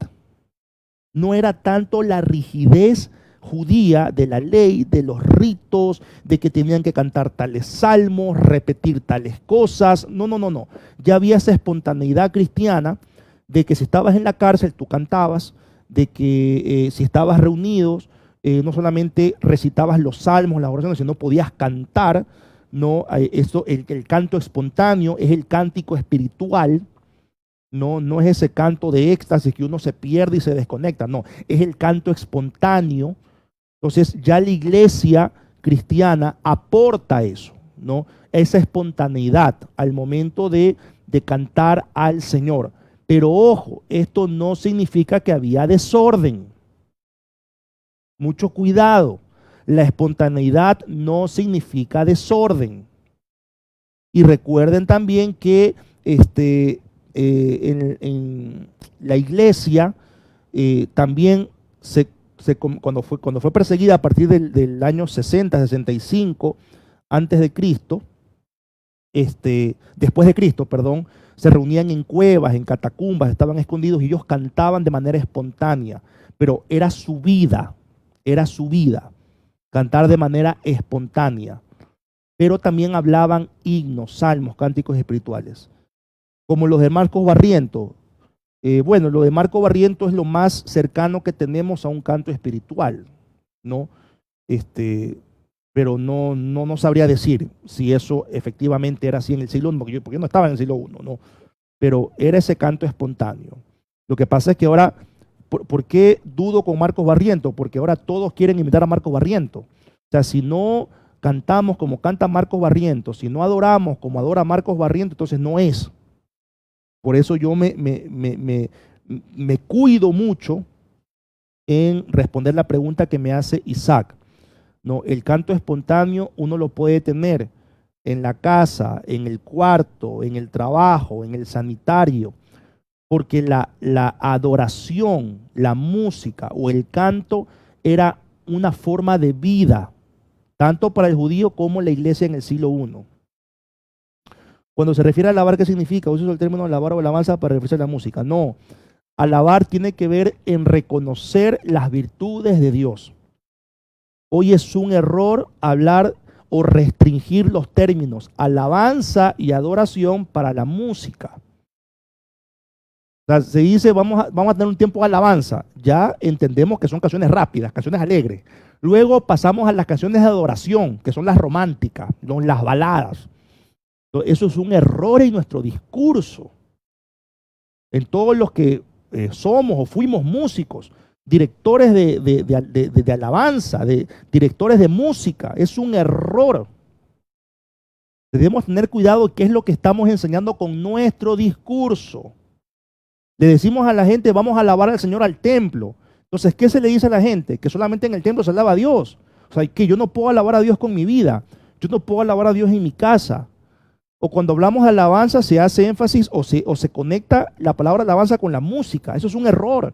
Speaker 1: No era tanto la rigidez judía de la ley, de los ritos, de que tenían que cantar tales salmos, repetir tales cosas. No, no, no, no. Ya había esa espontaneidad cristiana de que si estabas en la cárcel, tú cantabas, de que si estabas reunidos, no solamente recitabas los salmos, las oraciones, sino podías cantar, ¿no? El canto espontáneo es el cántico espiritual, ¿no? No es ese canto de éxtasis que uno se pierde y se desconecta, no, es el canto espontáneo. Entonces ya la iglesia cristiana aporta eso, ¿no? Esa espontaneidad al momento de cantar al Señor. Pero ojo, esto no significa que había desorden. Mucho cuidado. La espontaneidad no significa desorden. Y recuerden también que en la iglesia también cuando fue perseguida a partir del año 60, 65 antes de Cristo, después de Cristo, perdón, se reunían en cuevas, en catacumbas, estaban escondidos y ellos cantaban de manera espontánea, pero era su vida, cantar de manera espontánea. Pero también hablaban himnos, salmos, cánticos espirituales, como los de Marcos Barrientos. Bueno, lo de Marco Barrientos es lo más cercano que tenemos a un canto espiritual, ¿no? Pero no sabría decir si eso efectivamente era así en el siglo I, porque yo no estaba en el siglo I, ¿no? Pero era ese canto espontáneo. Lo que pasa es que ahora ¿Por qué dudo con Marcos Barrientos? Porque ahora todos quieren imitar a Marcos Barrientos. O sea, si no cantamos como canta Marcos Barrientos, si no adoramos como adora Marcos Barrientos, entonces no es. Por eso yo me cuido mucho en responder la pregunta que me hace Isaac. No, el canto espontáneo uno lo puede tener en la casa, en el cuarto, en el trabajo, en el sanitario, porque la adoración, la música o el canto era una forma de vida, tanto para el judío como la iglesia en el siglo I. Cuando se refiere a alabar, ¿qué significa? Uso el término alabar o alabanza para referirse a la música. No, alabar tiene que ver en reconocer las virtudes de Dios. Hoy es un error hablar o restringir los términos alabanza y adoración para la música. O sea, se dice vamos a tener un tiempo de alabanza. Ya entendemos que son canciones rápidas, canciones alegres. Luego pasamos a las canciones de adoración, que son las románticas, las baladas. Eso es un error en nuestro discurso. En todos los que somos o fuimos músicos, directores de alabanza, directores de música, es un error. Debemos tener cuidado de qué es lo que estamos enseñando con nuestro discurso. Le decimos a la gente, vamos a alabar al Señor al templo. Entonces, ¿qué se le dice a la gente? Que solamente en el templo se alaba a Dios. O sea, que yo no puedo alabar a Dios con mi vida. Yo no puedo alabar a Dios en mi casa. O cuando hablamos de alabanza se hace énfasis o se conecta la palabra alabanza con la música. Eso es un error.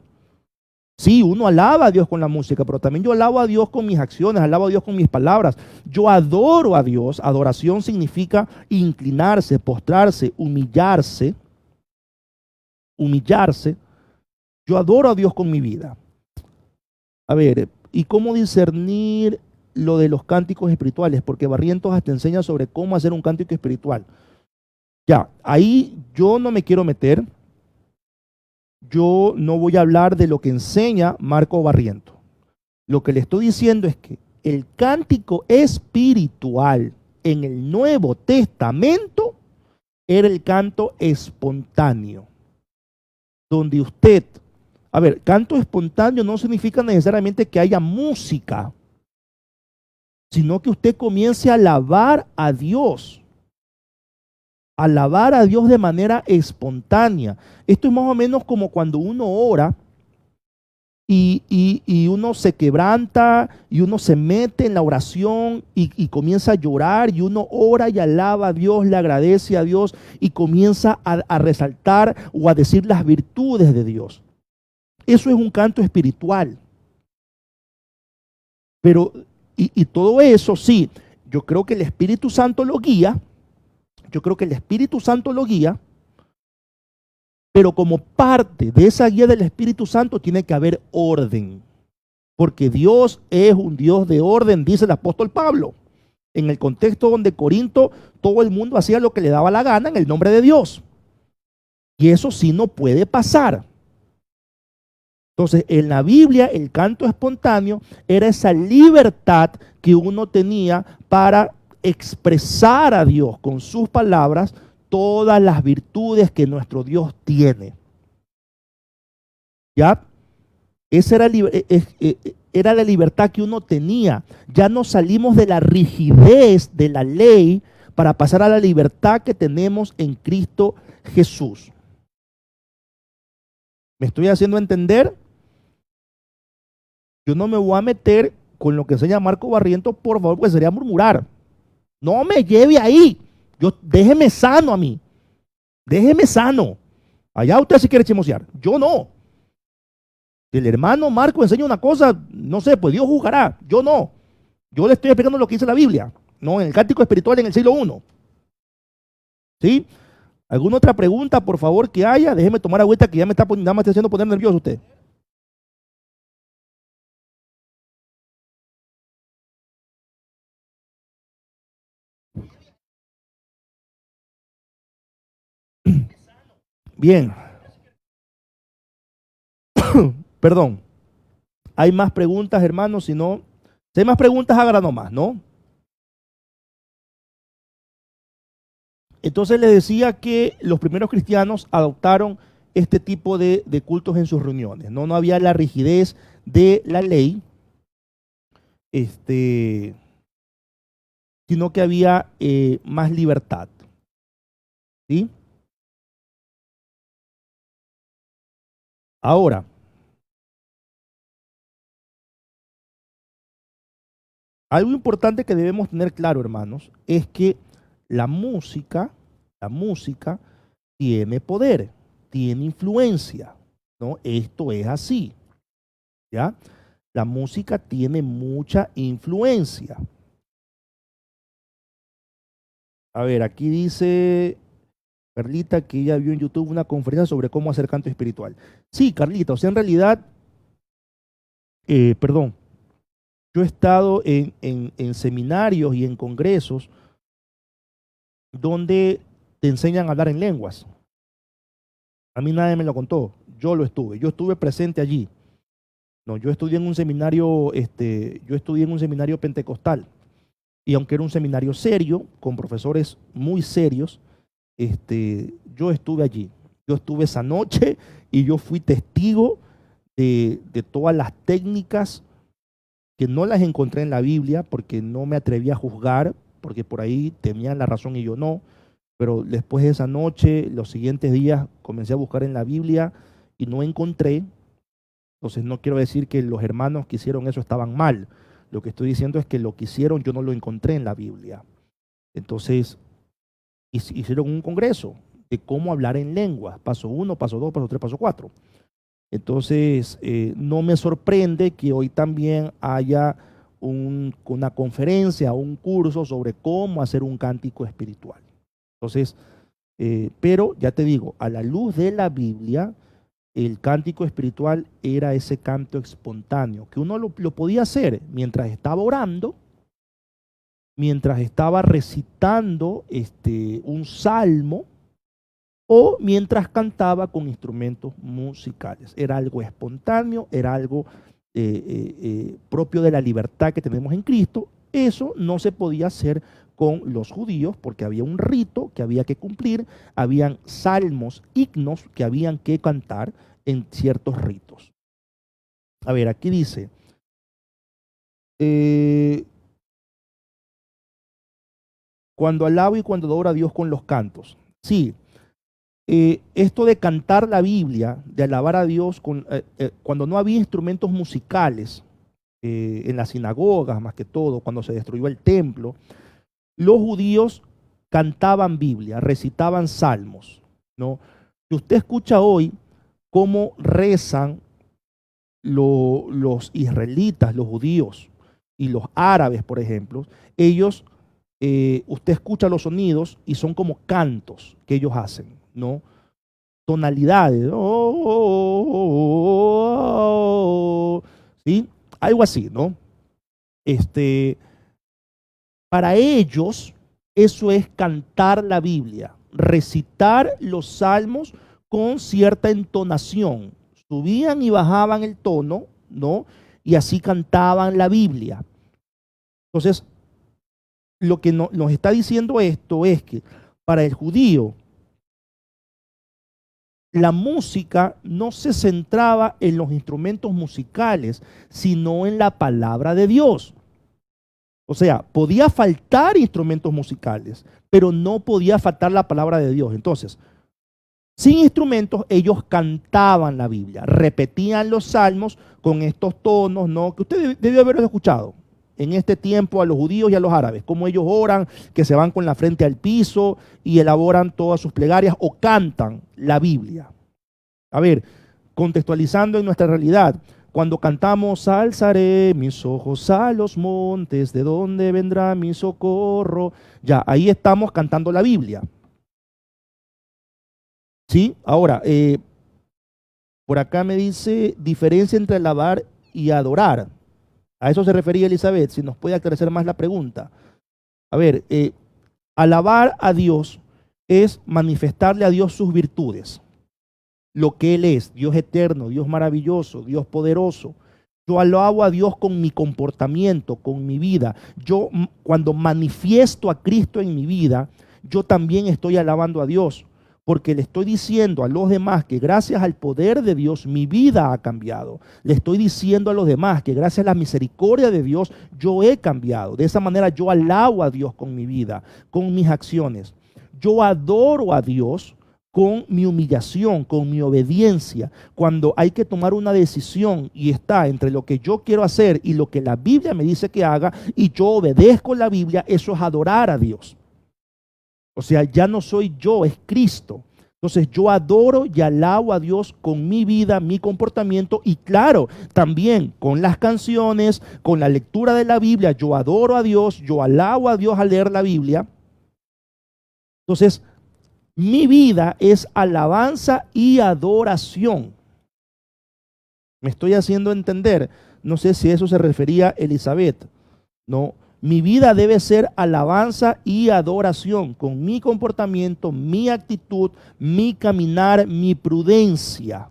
Speaker 1: Sí, uno alaba a Dios con la música, pero también yo alabo a Dios con mis acciones, alabo a Dios con mis palabras. Yo adoro a Dios. Adoración significa inclinarse, postrarse, humillarse. Yo adoro a Dios con mi vida. A ver, ¿y cómo discernir lo de los cánticos espirituales? Porque Barrientos hasta enseña sobre cómo hacer un cántico espiritual. Ya, ahí yo no me quiero meter. Yo no voy a hablar de lo que enseña Marco Barrientos. Lo que le estoy diciendo es que el cántico espiritual en el Nuevo Testamento era el canto espontáneo. Donde usted, a ver, canto espontáneo no significa necesariamente que haya música, sino que usted comience a alabar a Dios. Alabar a Dios de manera espontánea. Esto es más o menos como cuando uno ora y uno se quebranta y uno se mete en la oración y comienza a llorar y uno ora y alaba a Dios, le agradece a Dios y comienza a resaltar o a decir las virtudes de Dios. Eso es un canto espiritual. Pero, y todo eso, sí, yo creo que el Espíritu Santo lo guía. Pero como parte de esa guía del Espíritu Santo tiene que haber orden. Porque Dios es un Dios de orden, dice el apóstol Pablo. En el contexto donde Corinto todo el mundo hacía lo que le daba la gana en el nombre de Dios. Y eso sí no puede pasar. Entonces, en la Biblia, el canto espontáneo era esa libertad que uno tenía para expresar a Dios con sus palabras todas las virtudes que nuestro Dios tiene. ¿Ya? Esa era la libertad que uno tenía. Ya no salimos de la rigidez de la ley para pasar a la libertad que tenemos en Cristo Jesús. ¿Me estoy haciendo entender? Yo no me voy a meter con lo que enseña Marco Barrientos, por favor, porque sería murmurar. No me lleve ahí. Déjeme sano a mí. Déjeme sano. Allá usted sí quiere chismosear. Yo no. Si el hermano Marco enseña una cosa, no sé, pues Dios juzgará. Yo no. Yo le estoy explicando lo que dice la Biblia. No, en el cántico espiritual en el siglo I. ¿Sí? ¿Alguna otra pregunta, por favor, que haya? Déjeme tomar agüita que ya me está haciendo poner nervioso usted. Bien. Perdón. ¿Hay más preguntas, hermanos? Si no, si hay más preguntas, háganlas nomás, ¿no? Entonces les decía que los primeros cristianos adoptaron este tipo de cultos en sus reuniones. No había la rigidez de la ley, sino que había más libertad. ¿Sí? Ahora, algo importante que debemos tener claro, hermanos, es que la música tiene poder, tiene influencia, ¿no? Esto es así, ¿ya? La música tiene mucha influencia. A ver, aquí dice Carlita que ella vio en YouTube una conferencia sobre cómo hacer canto espiritual. Sí, Carlita, o sea, en realidad, perdón, yo he estado en seminarios y en congresos donde te enseñan a hablar en lenguas. A mí nadie me lo contó, yo estuve presente allí. No, yo estudié en un seminario, pentecostal, y aunque era un seminario serio, con profesores muy serios, yo estuve allí. Yo estuve esa noche y yo fui testigo de todas las técnicas que no las encontré en la Biblia porque no me atreví a juzgar, porque por ahí tenían la razón y yo no. Pero después de esa noche, los siguientes días, comencé a buscar en la Biblia y no encontré. Entonces no quiero decir que los hermanos que hicieron eso estaban mal. Lo que estoy diciendo es que lo que hicieron yo no lo encontré en la Biblia. Entonces hicieron un congreso de cómo hablar en lenguas. Paso 1, paso 2, paso 3, paso 4. Entonces no me sorprende que hoy también haya una conferencia, un curso sobre cómo hacer un cántico espiritual. Entonces, pero ya te digo, a la luz de la Biblia, el cántico espiritual era ese canto espontáneo, que uno lo podía hacer mientras estaba orando, mientras estaba recitando un salmo, o mientras cantaba con instrumentos musicales. Era algo espontáneo, era algo propio de la libertad que tenemos en Cristo. Eso no se podía hacer con los judíos porque había un rito que había que cumplir, habían salmos, himnos que habían que cantar en ciertos ritos. A ver, aquí dice, cuando alabo y cuando adoro a Dios con los cantos. Sí, esto de cantar la Biblia, de alabar a Dios, cuando no había instrumentos musicales, en las sinagogas más que todo, cuando se destruyó el templo, los judíos cantaban Biblia, recitaban salmos, ¿no? Si usted escucha hoy cómo rezan los israelitas, los judíos y los árabes, por ejemplo, ellos, usted escucha los sonidos y son como cantos que ellos hacen, ¿no? Tonalidades, ¿sí? Algo así, ¿no? Para ellos, eso es cantar la Biblia, recitar los salmos con cierta entonación. Subían y bajaban el tono, ¿no? Y así cantaban la Biblia. Entonces, lo que nos está diciendo esto es que para el judío, la música no se centraba en los instrumentos musicales, sino en la palabra de Dios. O sea, podía faltar instrumentos musicales, pero no podía faltar la palabra de Dios. Entonces, sin instrumentos, ellos cantaban la Biblia, repetían los salmos con estos tonos, ¿no? Que usted debió haberlo escuchado en este tiempo a los judíos y a los árabes, cómo ellos oran, que se van con la frente al piso y elaboran todas sus plegarias o cantan la Biblia. A ver, contextualizando en nuestra realidad, cuando cantamos, alzaré mis ojos a los montes, ¿de dónde vendrá mi socorro? Ya, ahí estamos cantando la Biblia. ¿Sí? Ahora, por acá me dice, diferencia entre alabar y adorar. A eso se refería Elizabeth, si nos puede aclarar más la pregunta. A ver, alabar a Dios es manifestarle a Dios sus virtudes. Lo que Él es, Dios eterno, Dios maravilloso, Dios poderoso. Yo alabo a Dios con mi comportamiento, con mi vida. Yo cuando manifiesto a Cristo en mi vida, yo también estoy alabando a Dios, porque le estoy diciendo a los demás que gracias al poder de Dios mi vida ha cambiado. Le estoy diciendo a los demás que gracias a la misericordia de Dios yo he cambiado. De esa manera yo alabo a Dios con mi vida, con mis acciones. Yo adoro a Dios con mi humillación, con mi obediencia. Cuando hay que tomar una decisión y está entre lo que yo quiero hacer y lo que la Biblia me dice que haga y yo obedezco la Biblia, eso es adorar a Dios. O sea, ya no soy yo, es Cristo. Entonces yo adoro y alabo a Dios con mi vida, mi comportamiento y claro, también con las canciones, con la lectura de la Biblia, yo adoro a Dios, yo alabo a Dios al leer la Biblia. Entonces, mi vida es alabanza y adoración. Me estoy haciendo entender. No sé si eso se refería a Elizabeth. No, mi vida debe ser alabanza y adoración con mi comportamiento, mi actitud, mi caminar, mi prudencia.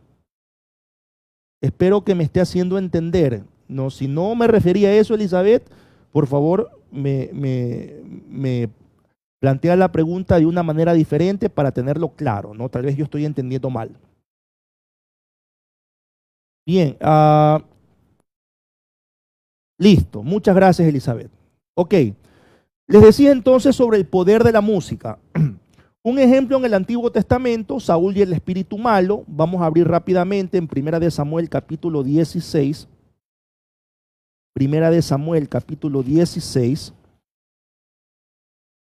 Speaker 1: Espero que me esté haciendo entender. No, si no me refería a eso, Elizabeth, por favor, me plantea la pregunta de una manera diferente para tenerlo claro, ¿no? Tal vez yo estoy entendiendo mal. Bien, listo. Muchas gracias, Elizabeth. Ok, les decía entonces sobre el poder de la música. Un ejemplo en el Antiguo Testamento, Saúl y el espíritu malo. Vamos a abrir rápidamente en Primera de Samuel capítulo 16. Primera de Samuel capítulo 16.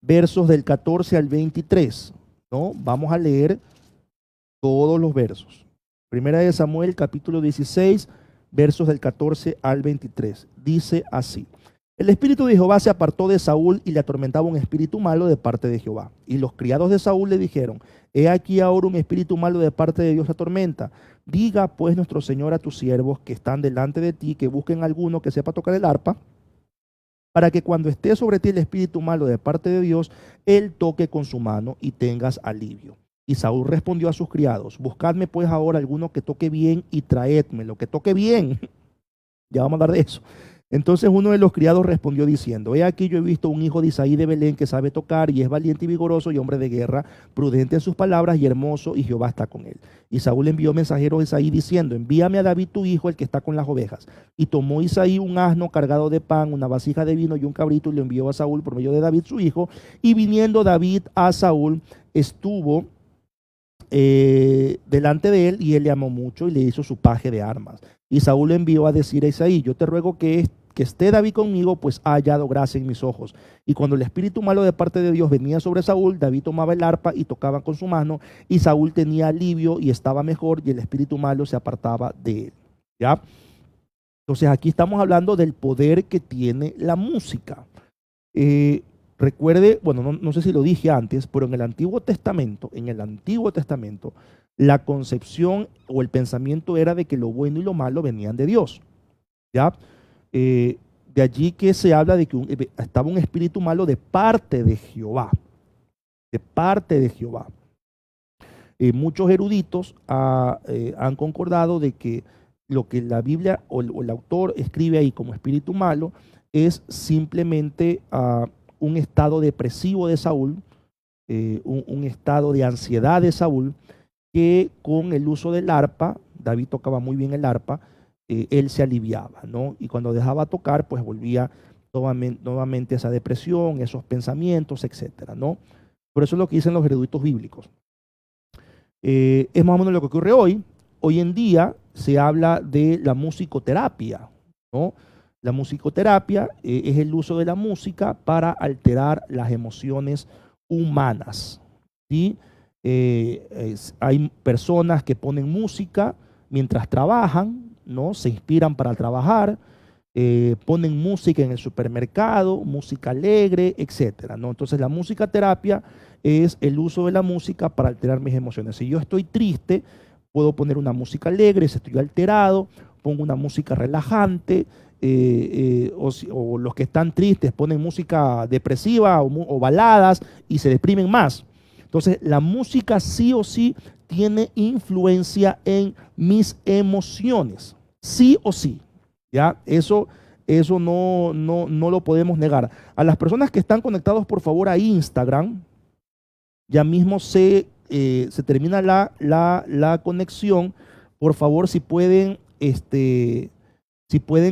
Speaker 1: Versos del 14 al 23, ¿no? Vamos a leer todos los versos. Primera de Samuel, capítulo 16, versos del 14 al 23. Dice así: el espíritu de Jehová se apartó de Saúl y le atormentaba un espíritu malo de parte de Jehová. Y los criados de Saúl le dijeron: he aquí ahora un espíritu malo de parte de Dios se atormenta. Diga pues nuestro Señor a tus siervos que están delante de ti, que busquen alguno que sepa tocar el arpa, para que cuando esté sobre ti el espíritu malo de parte de Dios, él toque con su mano y tengas alivio. Y Saúl respondió a sus criados: buscadme pues ahora alguno que toque bien y traédmelo, que toque bien. Ya vamos a hablar de eso. Entonces uno de los criados respondió diciendo: he aquí yo he visto un hijo de Isaí de Belén que sabe tocar y es valiente y vigoroso y hombre de guerra, prudente en sus palabras y hermoso, y Jehová está con él. Y Saúl envió mensajeros a Isaí diciendo: envíame a David tu hijo, el que está con las ovejas. Y tomó Isaí un asno cargado de pan, una vasija de vino y un cabrito, y lo envió a Saúl por medio de David su hijo. Y viniendo David a Saúl, estuvo delante de él, y él le amó mucho y le hizo su paje de armas. Y Saúl le envió a decir a Isaí: yo te ruego que esté David conmigo, pues ha hallado gracia en mis ojos. Y cuando el espíritu malo de parte de Dios venía sobre Saúl, David tomaba el arpa y tocaba con su mano, y Saúl tenía alivio y estaba mejor, y el espíritu malo se apartaba de él. ¿Ya? Entonces aquí estamos hablando del poder que tiene la música. Recuerde, bueno, no sé si lo dije antes, pero en el Antiguo Testamento, la concepción o el pensamiento era de que lo bueno y lo malo venían de Dios. ¿Ya? De allí que se habla de que estaba un espíritu malo de parte de Jehová. De parte de Jehová. Muchos eruditos han concordado de que lo que la Biblia o el autor escribe ahí como espíritu malo es simplemente un estado depresivo de Saúl, un estado de ansiedad de Saúl, que con el uso del arpa, David tocaba muy bien el arpa, él se aliviaba, ¿no? Y cuando dejaba tocar, pues volvía nuevamente esa depresión, esos pensamientos, etcétera, ¿no? Por eso es lo que dicen los eruditos bíblicos. Es más o menos lo que ocurre hoy. Hoy en día se habla de la musicoterapia, ¿no? La musicoterapia es el uso de la música para alterar las emociones humanas, ¿sí? Hay personas que ponen música mientras trabajan, ¿no? Se inspiran para trabajar, ponen música en el supermercado, música alegre, etcétera, ¿no? Entonces la musicoterapia es el uso de la música para alterar mis emociones. Si yo estoy triste, puedo poner una música alegre. Si estoy alterado, pongo una música relajante. O los que están tristes ponen música depresiva o baladas y se deprimen más. Entonces la música sí o sí tiene influencia en mis emociones, sí o sí, ¿ya? Eso no lo podemos negar. A las personas que están conectados, por favor, a Instagram, ya mismo sé se termina la conexión, por favor, si pueden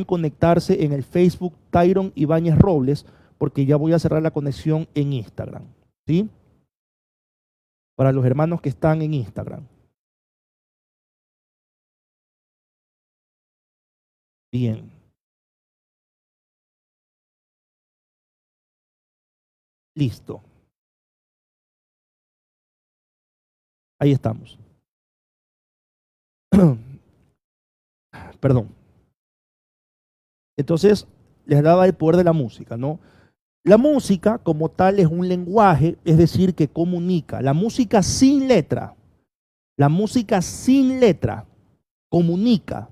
Speaker 1: conectarse en el Facebook Tyron Ibáñez Robles, porque ya voy a cerrar la conexión en Instagram, ¿sí? Para los hermanos que están en Instagram. Bien. Listo. Ahí estamos. Perdón. Entonces, les daba el poder de la música, ¿no? La música como tal es un lenguaje, es decir, que comunica. La música sin letra comunica.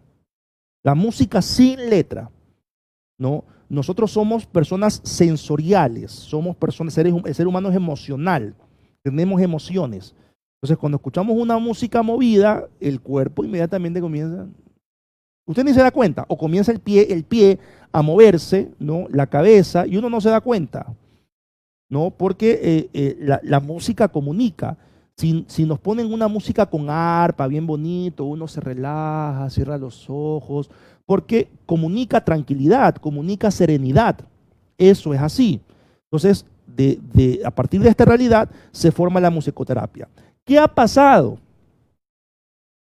Speaker 1: La música sin letra, ¿no? Nosotros somos personas sensoriales, somos personas, el ser humano es emocional, tenemos emociones. Entonces, cuando escuchamos una música movida, el cuerpo inmediatamente comienza, usted ni se da cuenta, o comienza el pie a moverse, ¿no? La cabeza, y uno no se da cuenta, ¿no? Porque la música comunica. Si nos ponen una música con arpa, bien bonito, uno se relaja, cierra los ojos, porque comunica tranquilidad, comunica serenidad. Eso es así. Entonces, a partir de esta realidad se forma la musicoterapia. ¿Qué ha pasado?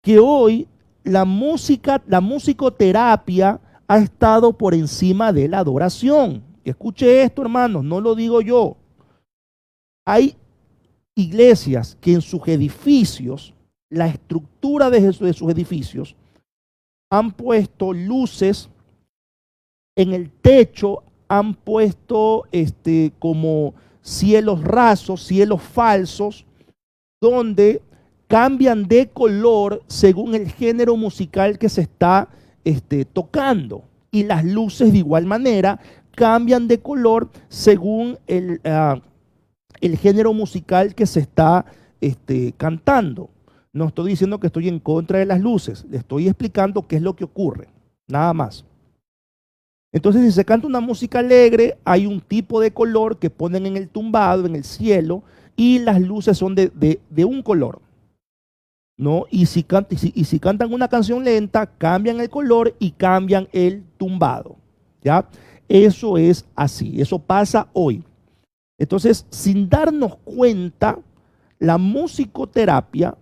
Speaker 1: Que hoy la musicoterapia ha estado por encima de la adoración. Escuche esto, hermanos, no lo digo yo. Hay iglesias que en sus edificios, la estructura de sus edificios, han puesto luces en el techo, han puesto como cielos rasos, cielos falsos, donde cambian de color según el género musical que se está tocando. Y las luces de igual manera cambian de color según el género musical que se está cantando. No estoy diciendo que estoy en contra de las luces, le estoy explicando qué es lo que ocurre, nada más. Entonces, si se canta una música alegre, hay un tipo de color que ponen en el tumbado, en el cielo, y las luces son de un color, ¿no? Y si cantan una canción lenta, cambian el color y cambian el tumbado, ¿ya? Eso es así, eso pasa hoy. Entonces, sin darnos cuenta, la musicoterapia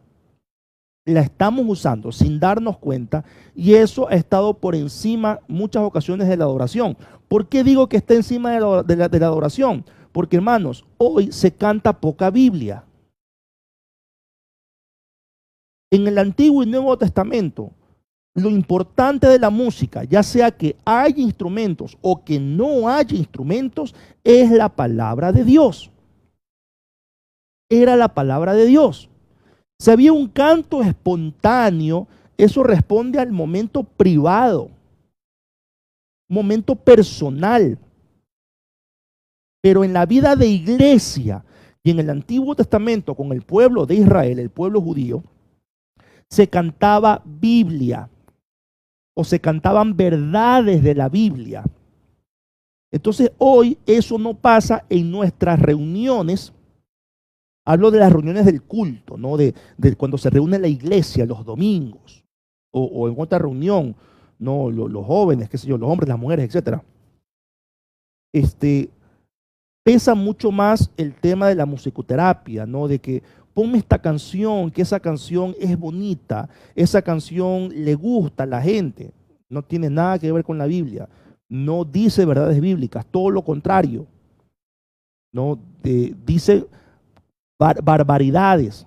Speaker 1: la estamos usando sin darnos cuenta, y eso ha estado por encima muchas ocasiones de la adoración. ¿Por qué digo que está encima de la adoración? Porque, hermanos, hoy se canta poca Biblia. En el Antiguo y Nuevo Testamento, lo importante de la música, ya sea que haya instrumentos o que no haya instrumentos, es la palabra de Dios. Era la palabra de Dios. Si había un canto espontáneo, eso responde al momento privado, momento personal. Pero en la vida de iglesia y en el Antiguo Testamento con el pueblo de Israel, el pueblo judío, se cantaba Biblia o se cantaban verdades de la Biblia. Entonces hoy eso no pasa en nuestras reuniones. Hablo de las reuniones del culto, ¿no? De cuando se reúne la iglesia los domingos o en otra reunión, ¿no? Los jóvenes, qué sé yo, los hombres, las mujeres, etcétera. Pesa mucho más el tema de la musicoterapia, ¿no? De que ponme esta canción, que esa canción es bonita, esa canción le gusta a la gente. No tiene nada que ver con la Biblia, no dice verdades bíblicas, todo lo contrario, ¿no? Dice barbaridades,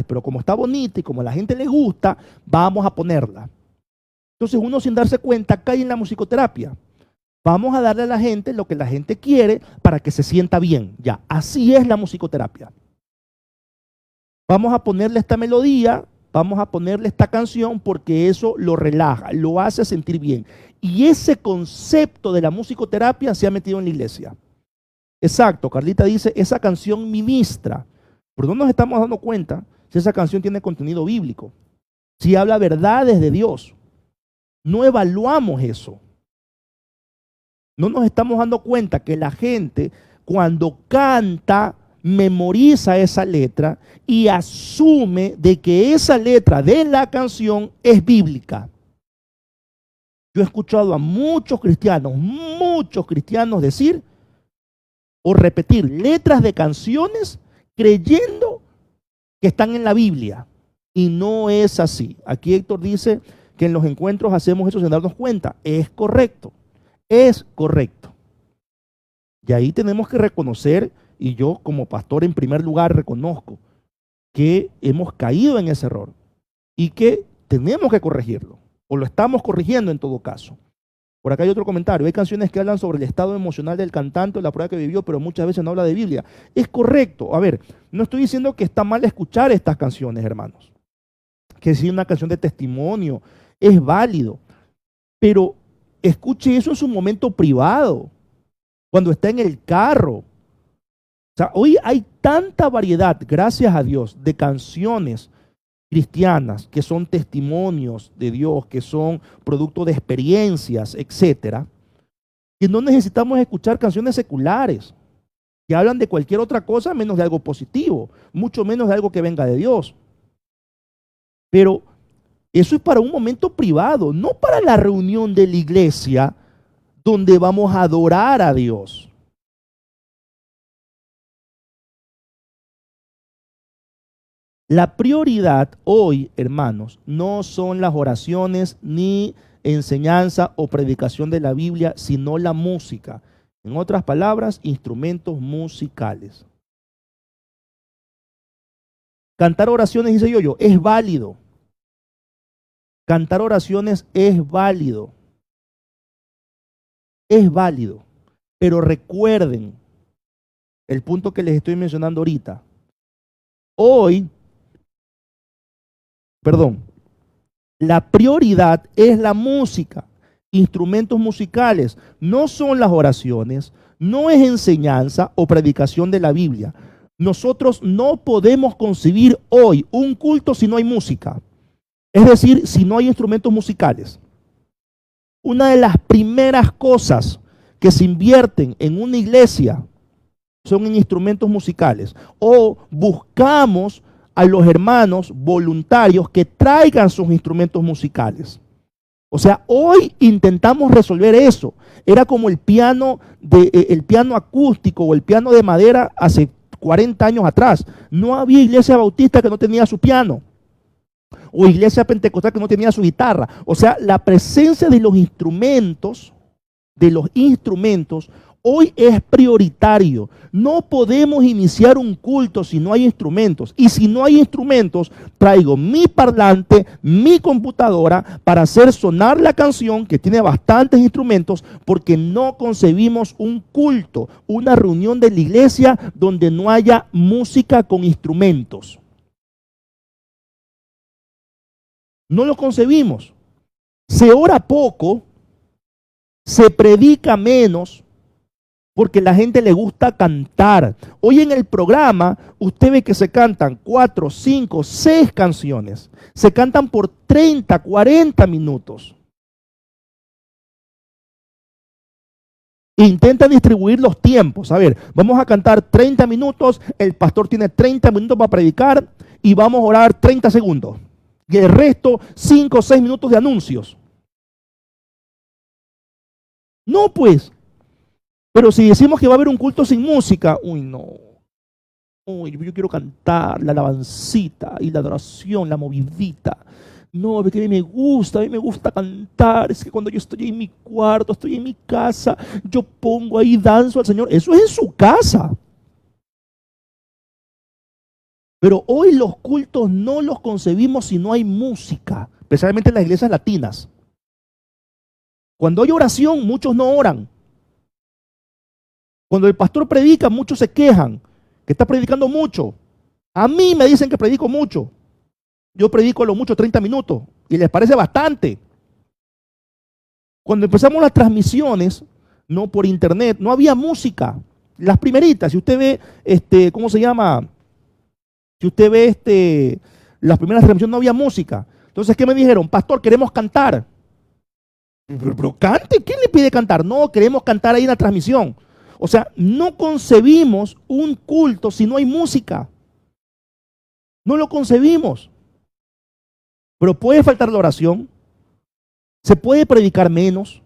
Speaker 1: pero como está bonita y como a la gente le gusta, vamos a ponerla. Entonces uno sin darse cuenta cae en la musicoterapia. Vamos a darle a la gente lo que la gente quiere para que se sienta bien. Ya, así es la musicoterapia. Vamos a ponerle esta melodía, vamos a ponerle esta canción porque eso lo relaja, lo hace sentir bien. Y ese concepto de la musicoterapia se ha metido en la iglesia. Exacto, Carlita dice, esa canción ministra. Pero no nos estamos dando cuenta si esa canción tiene contenido bíblico, si habla verdades de Dios. No evaluamos eso. No nos estamos dando cuenta que la gente cuando canta memoriza esa letra y asume de que esa letra de la canción es bíblica. Yo he escuchado a muchos cristianos decir o repetir letras de canciones creyendo que están en la Biblia. Y no es así. Aquí Héctor dice que en los encuentros hacemos eso sin darnos cuenta. Es correcto. Es correcto. Y ahí tenemos que reconocer, y yo como pastor en primer lugar reconozco que hemos caído en ese error y que tenemos que corregirlo, o lo estamos corrigiendo en todo caso. Por acá hay otro comentario. Hay canciones que hablan sobre el estado emocional del cantante o la prueba que vivió, pero muchas veces no habla de Biblia. Es correcto. A ver, no estoy diciendo que está mal escuchar estas canciones, hermanos. Que si una canción de testimonio es válido, pero escuche eso en su momento privado, cuando está en el carro. O sea, hoy hay tanta variedad, gracias a Dios, de canciones cristianas que son testimonios de Dios, que son producto de experiencias, etcétera, que no necesitamos escuchar canciones seculares que hablan de cualquier otra cosa menos de algo positivo, mucho menos de algo que venga de Dios. Pero eso es para un momento privado, no para la reunión de la iglesia donde vamos a adorar a Dios. La prioridad hoy, hermanos, no son las oraciones ni enseñanza o predicación de la Biblia, sino la música. En otras palabras, instrumentos musicales. Cantar oraciones, dice yo, es válido. Cantar oraciones es válido. Es válido. Pero recuerden el punto que les estoy mencionando ahorita. La prioridad es la música, instrumentos musicales, no son las oraciones, no es enseñanza o predicación de la Biblia. Nosotros no podemos concebir hoy un culto si no hay música, es decir, si no hay instrumentos musicales. Una de las primeras cosas que se invierten en una iglesia son en instrumentos musicales, o buscamos a los hermanos voluntarios que traigan sus instrumentos musicales. O sea, hoy intentamos resolver eso. Era como el piano acústico o el piano de madera hace 40 años atrás. No había iglesia bautista que no tenía su piano, o iglesia pentecostal que no tenía su guitarra. O sea, la presencia de los instrumentos hoy es prioritario. No podemos iniciar un culto si no hay instrumentos. Y si no hay instrumentos, traigo mi parlante, mi computadora para hacer sonar la canción, que tiene bastantes instrumentos, porque no concebimos un culto, una reunión de la iglesia donde no haya música con instrumentos. No lo concebimos. Se ora poco, se predica menos, porque la gente le gusta cantar. Hoy en el programa usted ve que se cantan 4, 5, 6 canciones. Se cantan por 30, 40 minutos. Intenta distribuir los tiempos. A ver, vamos a cantar 30 minutos, el pastor tiene 30 minutos para predicar y vamos a orar 30 segundos. Y el resto, 5 o 6 minutos de anuncios. No, pues. Pero si decimos que va a haber un culto sin música, yo quiero cantar la alabancita y la adoración, la movidita. No, porque a mí me gusta cantar. Es que cuando yo estoy en mi cuarto, estoy en mi casa, yo pongo ahí, danzo al Señor. Eso es en su casa. Pero hoy los cultos no los concebimos si no hay música, especialmente en las iglesias latinas. Cuando hay oración, muchos no oran. Cuando el pastor predica, muchos se quejan que está predicando mucho. A mí me dicen que predico mucho. Yo predico a lo mucho 30 minutos y les parece bastante. Cuando empezamos las transmisiones, no por internet, no había música. Las primeritas, si usted ve, ¿cómo se llama? Si usted ve las primeras transmisiones, no había música. Entonces, ¿qué me dijeron? Pastor, queremos cantar. Pero cante, ¿quién le pide cantar? No, queremos cantar ahí en la transmisión. O sea, no concebimos un culto si no hay música. No lo concebimos. Pero puede faltar la oración, se puede predicar menos,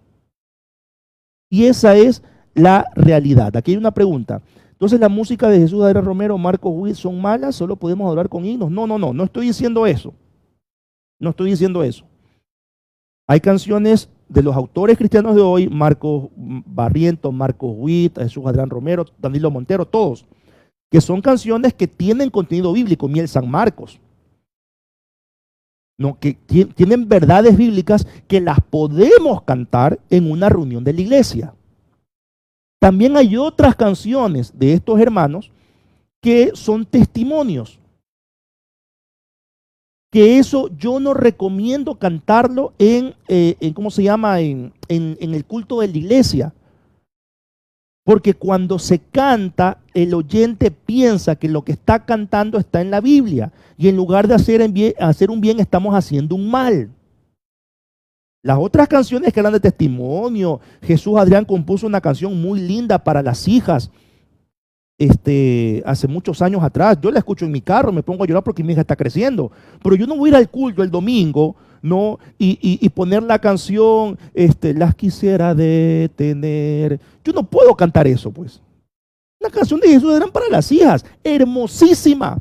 Speaker 1: y esa es la realidad. Aquí hay una pregunta. Entonces, la música de Jesús Adrián Romero, Marcos Witt son malas, solo podemos adorar con himnos. No estoy diciendo eso. No estoy diciendo eso. Hay canciones de los autores cristianos de hoy, Marcos Barrientos, Marcos Witt, Jesús Adrián Romero, Danilo Montero, todos, que son canciones que tienen contenido bíblico, Miel San Marcos, ¿no? Que tienen verdades bíblicas que las podemos cantar en una reunión de la iglesia. También hay otras canciones de estos hermanos que son testimonios, que eso yo no recomiendo cantarlo ¿cómo se llama? En el culto de la iglesia. Porque cuando se canta, el oyente piensa que lo que está cantando está en la Biblia. Y en lugar de hacer un bien, estamos haciendo un mal. Las otras canciones que eran de testimonio, Jesús Adrián compuso una canción muy linda para las hijas, hace muchos años atrás. Yo la escucho en mi carro, me pongo a llorar porque mi hija está creciendo. Pero yo no voy a ir al culto el domingo, ¿no? Y poner la canción, las quisiera detener. Yo no puedo cantar eso, pues. La canción de Jesús Adrián para las hijas, hermosísima.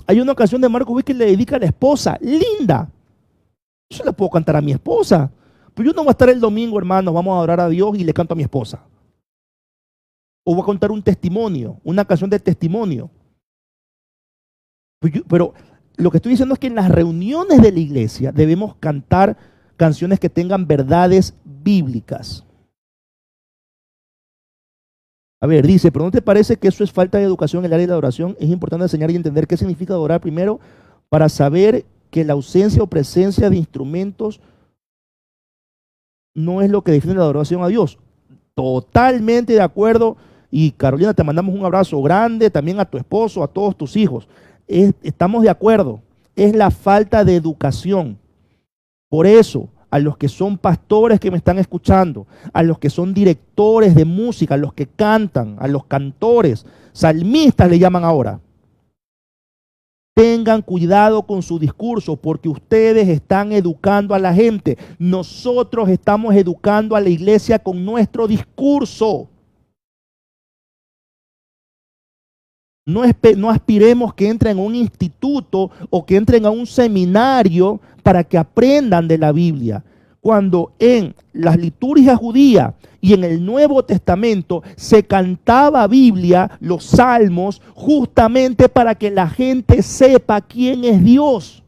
Speaker 1: Hay una canción de Marco Witt que le dedica a la esposa, linda. Yo se la puedo cantar a mi esposa. Pero yo no voy a estar el domingo, hermano, vamos a adorar a Dios y le canto a mi esposa. O voy a contar un testimonio, una canción de testimonio. Pero lo que estoy diciendo es que en las reuniones de la iglesia debemos cantar canciones que tengan verdades bíblicas. A ver, dice, pero ¿no te parece que eso es falta de educación en el área de la adoración? Es importante enseñar y entender qué significa adorar primero para saber que la ausencia o presencia de instrumentos no es lo que define la adoración a Dios. Totalmente de acuerdo. Y Carolina, te mandamos un abrazo grande, también a tu esposo, a todos tus hijos. Estamos de acuerdo. Es la falta de educación. Por eso, a los que son pastores que me están escuchando, a los que son directores de música, a los que cantan, a los cantores, salmistas le llaman ahora. Tengan cuidado con su discurso porque ustedes están educando a la gente. Nosotros estamos educando a la iglesia con nuestro discurso. No aspiremos que entren a un instituto o que entren a un seminario para que aprendan de la Biblia. Cuando en las liturgias judías y en el Nuevo Testamento se cantaba Biblia, los salmos, justamente para que la gente sepa quién es Dios.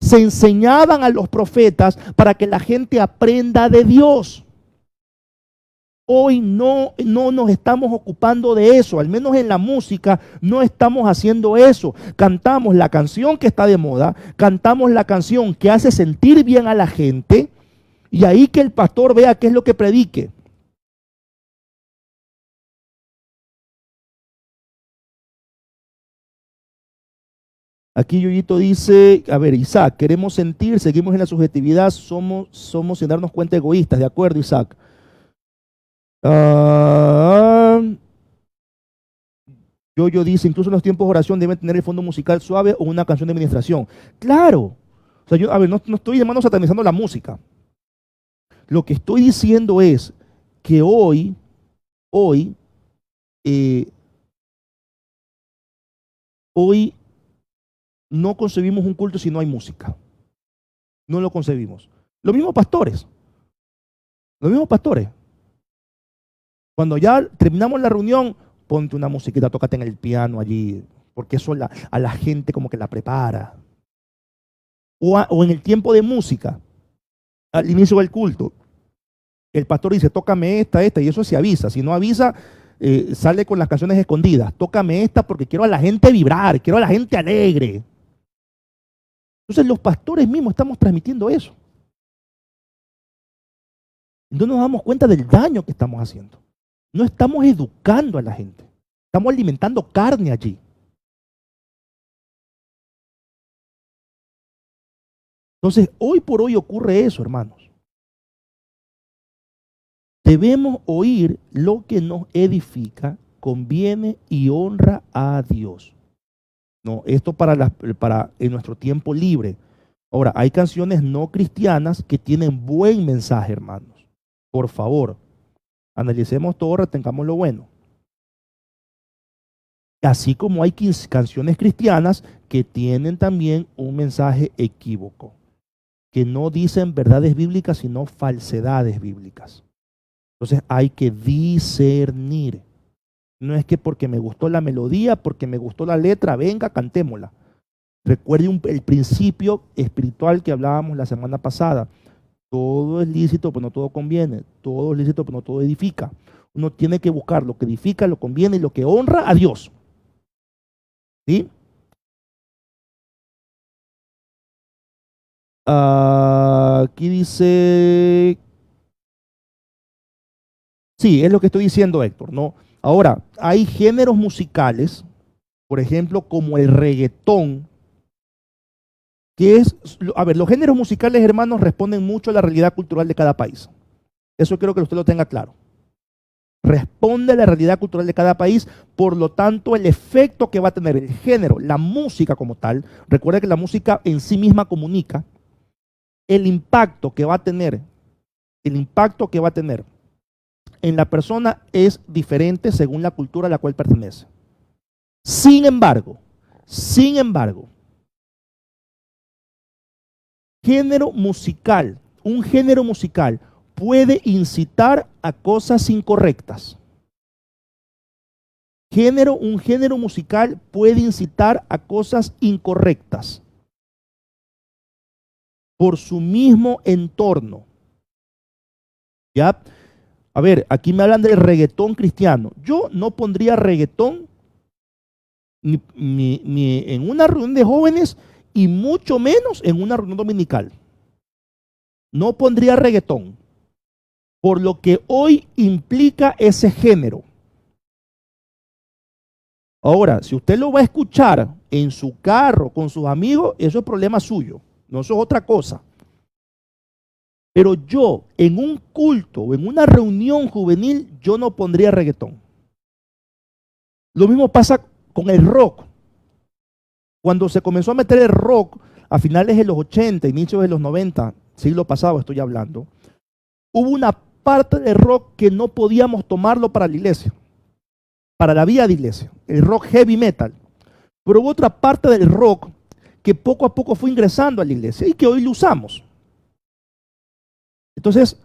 Speaker 1: Se enseñaban a los profetas para que la gente aprenda de Dios. Hoy no nos estamos ocupando de eso, al menos en la música no estamos haciendo eso. Cantamos la canción que está de moda, cantamos la canción que hace sentir bien a la gente y ahí que el pastor vea qué es lo que predique. Aquí Yoyito dice, a ver, Isaac, queremos sentir, seguimos en la subjetividad, somos sin darnos cuenta egoístas, ¿de acuerdo, Isaac? Yo dice, incluso en los tiempos de oración deben tener el fondo musical suave o una canción de administración. Claro. O sea, yo, a ver, no estoy llamando satanizando la música. Lo que estoy diciendo es que hoy no concebimos un culto si no hay música. No lo concebimos. Los mismos pastores. Los mismos pastores. Cuando ya terminamos la reunión, ponte una musiquita, tócate en el piano allí, porque eso a la gente como que la prepara. O en el tiempo de música, al inicio del culto, el pastor dice, tócame esta, y eso se avisa. Si no avisa, sale con las canciones escondidas. Tócame esta porque quiero a la gente vibrar, quiero a la gente alegre. Entonces los pastores mismos estamos transmitiendo eso. Entonces nos damos cuenta del daño que estamos haciendo. No estamos educando a la gente. Estamos alimentando carne allí. Entonces, hoy por hoy ocurre eso, hermanos. Debemos oír lo que nos edifica, conviene y honra a Dios. No, esto para en nuestro tiempo libre. Ahora, hay canciones no cristianas que tienen buen mensaje, hermanos. Por favor, analicemos todo, retengamos lo bueno. Así como hay canciones cristianas que tienen también un mensaje equívoco, que no dicen verdades bíblicas, sino falsedades bíblicas. Entonces hay que discernir. No es que porque me gustó la melodía, porque me gustó la letra, venga, cantémosla. Recuerde el principio espiritual que hablábamos la semana pasada. Todo es lícito, pero no todo conviene. Todo es lícito, pero no todo edifica. Uno tiene que buscar lo que edifica, lo conviene y lo que honra a Dios. ¿Sí? Aquí dice... Sí, es lo que estoy diciendo, Héctor, ¿no? Ahora, hay géneros musicales, por ejemplo, como el reggaetón, que es, a ver, los géneros musicales, hermanos, responden mucho a la realidad cultural de cada país. Eso quiero que usted lo tenga claro. Responde a la realidad cultural de cada país, por lo tanto, el efecto que va a tener el género, la música como tal, recuerda que la música en sí misma comunica, el impacto que va a tener, en la persona es diferente según la cultura a la cual pertenece. Sin embargo, un género musical puede incitar a cosas incorrectas. Un género musical puede incitar a cosas incorrectas por su mismo entorno. ¿Ya? A ver, aquí me hablan del reggaetón cristiano. Yo no pondría reggaetón ni en una reunión de jóvenes y mucho menos en una reunión dominical. No pondría reggaetón por lo que hoy implica ese género. Ahora, si usted lo va a escuchar en su carro con sus amigos, eso es problema suyo, no, eso es otra cosa. Pero yo, en un culto o en una reunión juvenil, yo no pondría reggaetón. Lo mismo pasa con el rock. Cuando se comenzó a meter el rock a finales de los 80, inicios de los 90, siglo pasado estoy hablando, hubo una parte del rock que no podíamos tomarlo para la iglesia, para la vida de iglesia, el rock heavy metal. Pero hubo otra parte del rock que poco a poco fue ingresando a la iglesia y que hoy lo usamos. Entonces,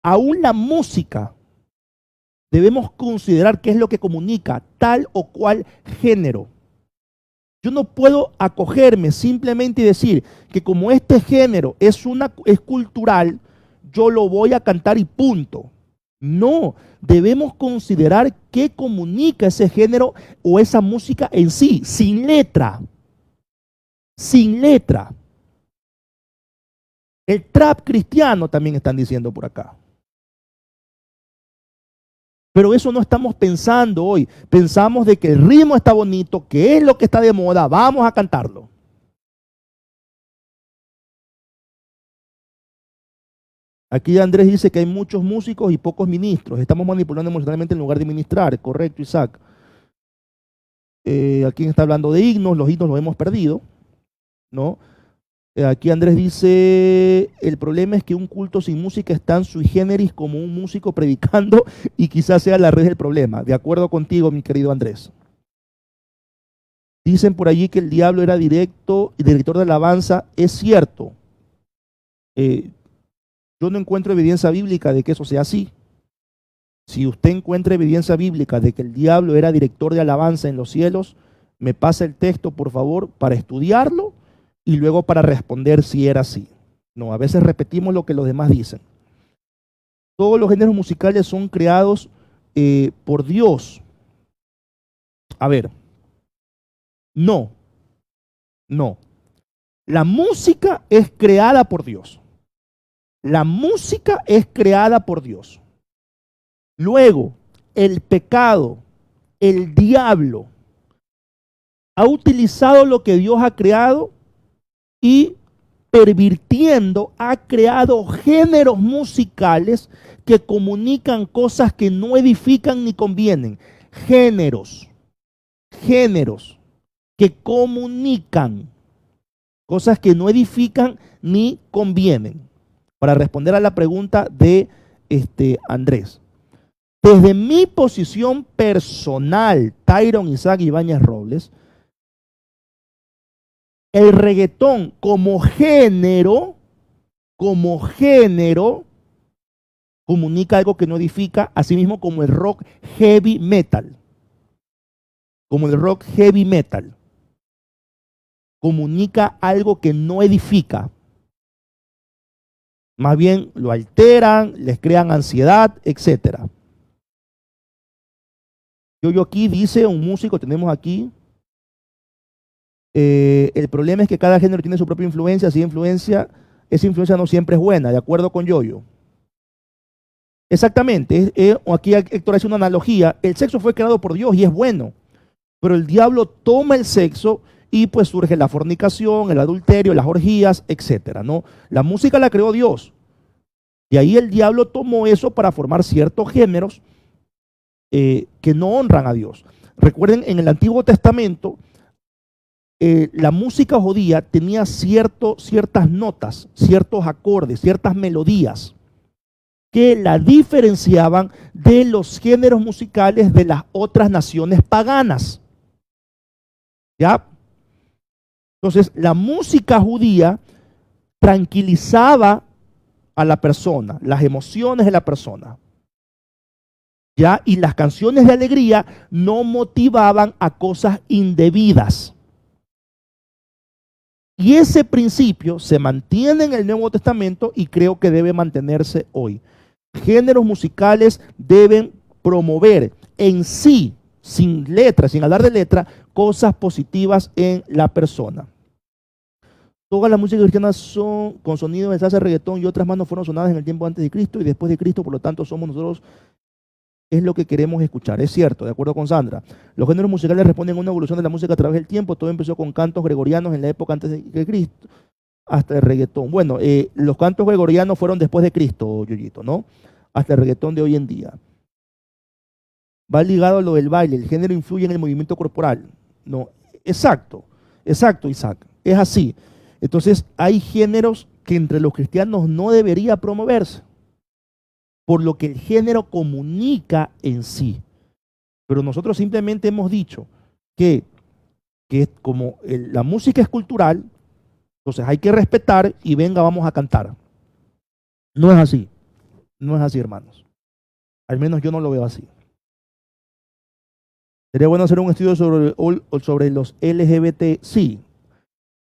Speaker 1: aún la música debemos considerar qué es lo que comunica tal o cual género. Yo no puedo acogerme simplemente y decir que como este género es cultural, yo lo voy a cantar y punto. No, debemos considerar qué comunica ese género o esa música en sí, sin letra. Sin letra. El trap cristiano también están diciendo por acá. Pero eso no estamos pensando hoy. Pensamos de que el ritmo está bonito, que es lo que está de moda, vamos a cantarlo. Aquí Andrés dice que hay muchos músicos y pocos ministros. Estamos manipulando emocionalmente en lugar de ministrar. Correcto, Isaac. Aquí está hablando de himnos. Los himnos los hemos perdido, ¿no? Aquí Andrés dice, el problema es que un culto sin música es tan sui generis como un músico predicando y quizás sea la red del problema. De acuerdo contigo, mi querido Andrés. Dicen por allí que el diablo era director de alabanza. Es cierto. Yo no encuentro evidencia bíblica de que eso sea así. Si usted encuentra evidencia bíblica de que el diablo era director de alabanza en los cielos, me pasa el texto, por favor, para estudiarlo y luego para responder si era así. No, a veces repetimos lo que los demás dicen. Todos los géneros musicales son creados por Dios. A ver, no. La música es creada por Dios. La música es creada por Dios. Luego, el pecado, el diablo, ha utilizado lo que Dios ha creado y pervirtiendo, ha creado géneros musicales que comunican cosas que no edifican ni convienen. Géneros que comunican cosas que no edifican ni convienen. Para responder a la pregunta de Andrés. Desde mi posición personal, Tyron Isaac Ibáñez Robles, el reggaetón como género, comunica algo que no edifica, así mismo como el rock heavy metal. Comunica algo que no edifica. Más bien lo alteran, les crean ansiedad, etc. Yo aquí dice un músico, tenemos aquí, el problema es que cada género tiene su propia influencia, esa influencia no siempre es buena, de acuerdo con Yoyo. Exactamente, aquí Héctor hace una analogía, el sexo fue creado por Dios y es bueno, pero el diablo toma el sexo y pues surge la fornicación, el adulterio, las orgías, etcétera, ¿no? La música la creó Dios. Y ahí el diablo tomó eso para formar ciertos géneros que no honran a Dios. Recuerden, en el Antiguo Testamento, la música judía tenía ciertas notas, ciertos acordes, ciertas melodías que la diferenciaban de los géneros musicales de las otras naciones paganas. ¿Ya? Entonces, la música judía tranquilizaba a la persona, las emociones de la persona. ¿Ya? Y las canciones de alegría no motivaban a cosas indebidas. Y ese principio se mantiene en el Nuevo Testamento y creo que debe mantenerse hoy. Géneros musicales deben promover en sí, sin letra, sin hablar de letra, cosas positivas en la persona. Todas las músicas cristianas son con sonido de salsa, reggaetón y otras más no fueron sonadas en el tiempo antes de Cristo y después de Cristo, por lo tanto somos nosotros, es lo que queremos escuchar. Es cierto, de acuerdo con Sandra. Los géneros musicales responden a una evolución de la música a través del tiempo. Todo empezó con cantos gregorianos en la época antes de Cristo, hasta el reggaetón. Bueno, los cantos gregorianos fueron después de Cristo, Yoyito, ¿no? Hasta el reggaetón de hoy en día. Va ligado a lo del baile, el género influye en el movimiento corporal. No, exacto, Isaac, es así. Entonces hay géneros que entre los cristianos no debería promoverse, por lo que el género comunica en sí. Pero nosotros simplemente hemos dicho que como la música es cultural, entonces hay que respetar y venga, vamos a cantar. No es así, hermanos. Al menos yo no lo veo así. Sería bueno hacer un estudio sobre los LGBT, sí,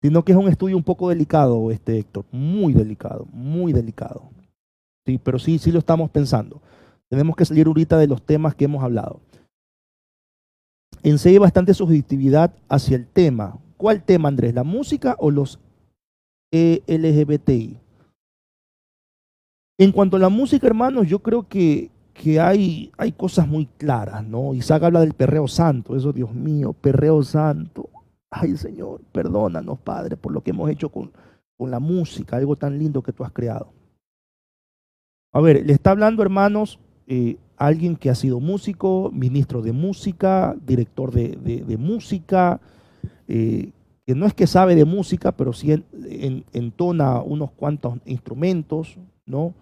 Speaker 1: sino que es un estudio un poco delicado, Héctor, muy delicado. Sí, pero sí lo estamos pensando. Tenemos que salir ahorita de los temas que hemos hablado. Enseña bastante subjetividad hacia el tema. ¿Cuál tema, Andrés? ¿La música o los LGBTI? En cuanto a la música, hermanos, yo creo que hay cosas muy claras, ¿no? Isaac habla del perreo santo, eso, Dios mío, perreo santo. Ay, Señor, perdónanos, Padre, por lo que hemos hecho con la música, algo tan lindo que tú has creado. A ver, le está hablando, hermanos, alguien que ha sido músico, ministro de música, director de música, que no es que sabe de música, pero sí entona unos cuantos instrumentos, ¿no?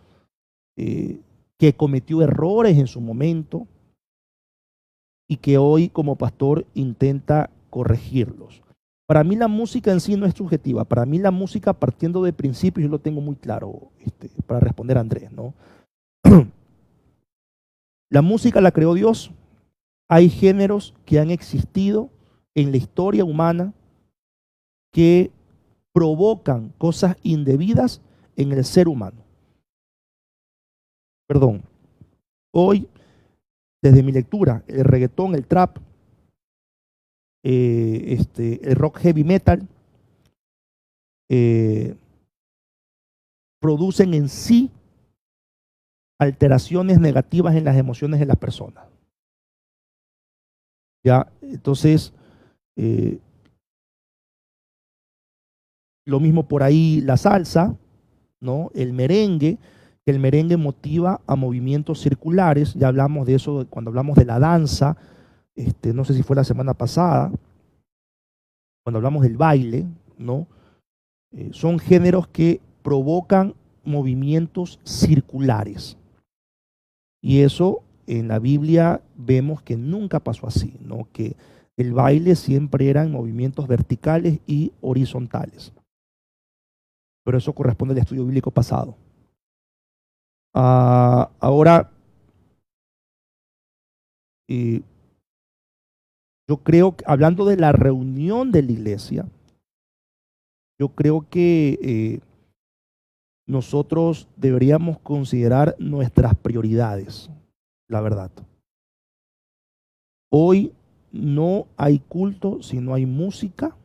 Speaker 1: Que cometió errores en su momento y que hoy como pastor intenta corregirlos. Para mí la música en sí no es subjetiva, para mí la música partiendo de principios, yo lo tengo muy claro, para responder a Andrés, ¿no? La música la creó Dios, hay géneros que han existido en la historia humana que provocan cosas indebidas en el ser humano. Perdón, hoy, desde mi lectura, el reggaetón, el trap, el rock heavy metal, producen en sí alteraciones negativas en las emociones de las personas. Ya, entonces, Lo mismo por ahí la salsa, ¿no? El merengue, que el merengue motiva a movimientos circulares. Ya hablamos de eso cuando hablamos de la danza, no sé si fue la semana pasada, cuando hablamos del baile, ¿no? Son géneros que provocan movimientos circulares. Y eso en la Biblia vemos que nunca pasó así, ¿no? Que el baile siempre eran movimientos verticales y horizontales. Pero eso corresponde al estudio bíblico pasado. Ahora, yo creo que, hablando de la reunión de la iglesia, yo creo que nosotros deberíamos considerar nuestras prioridades, la verdad. Hoy no hay culto si no hay música.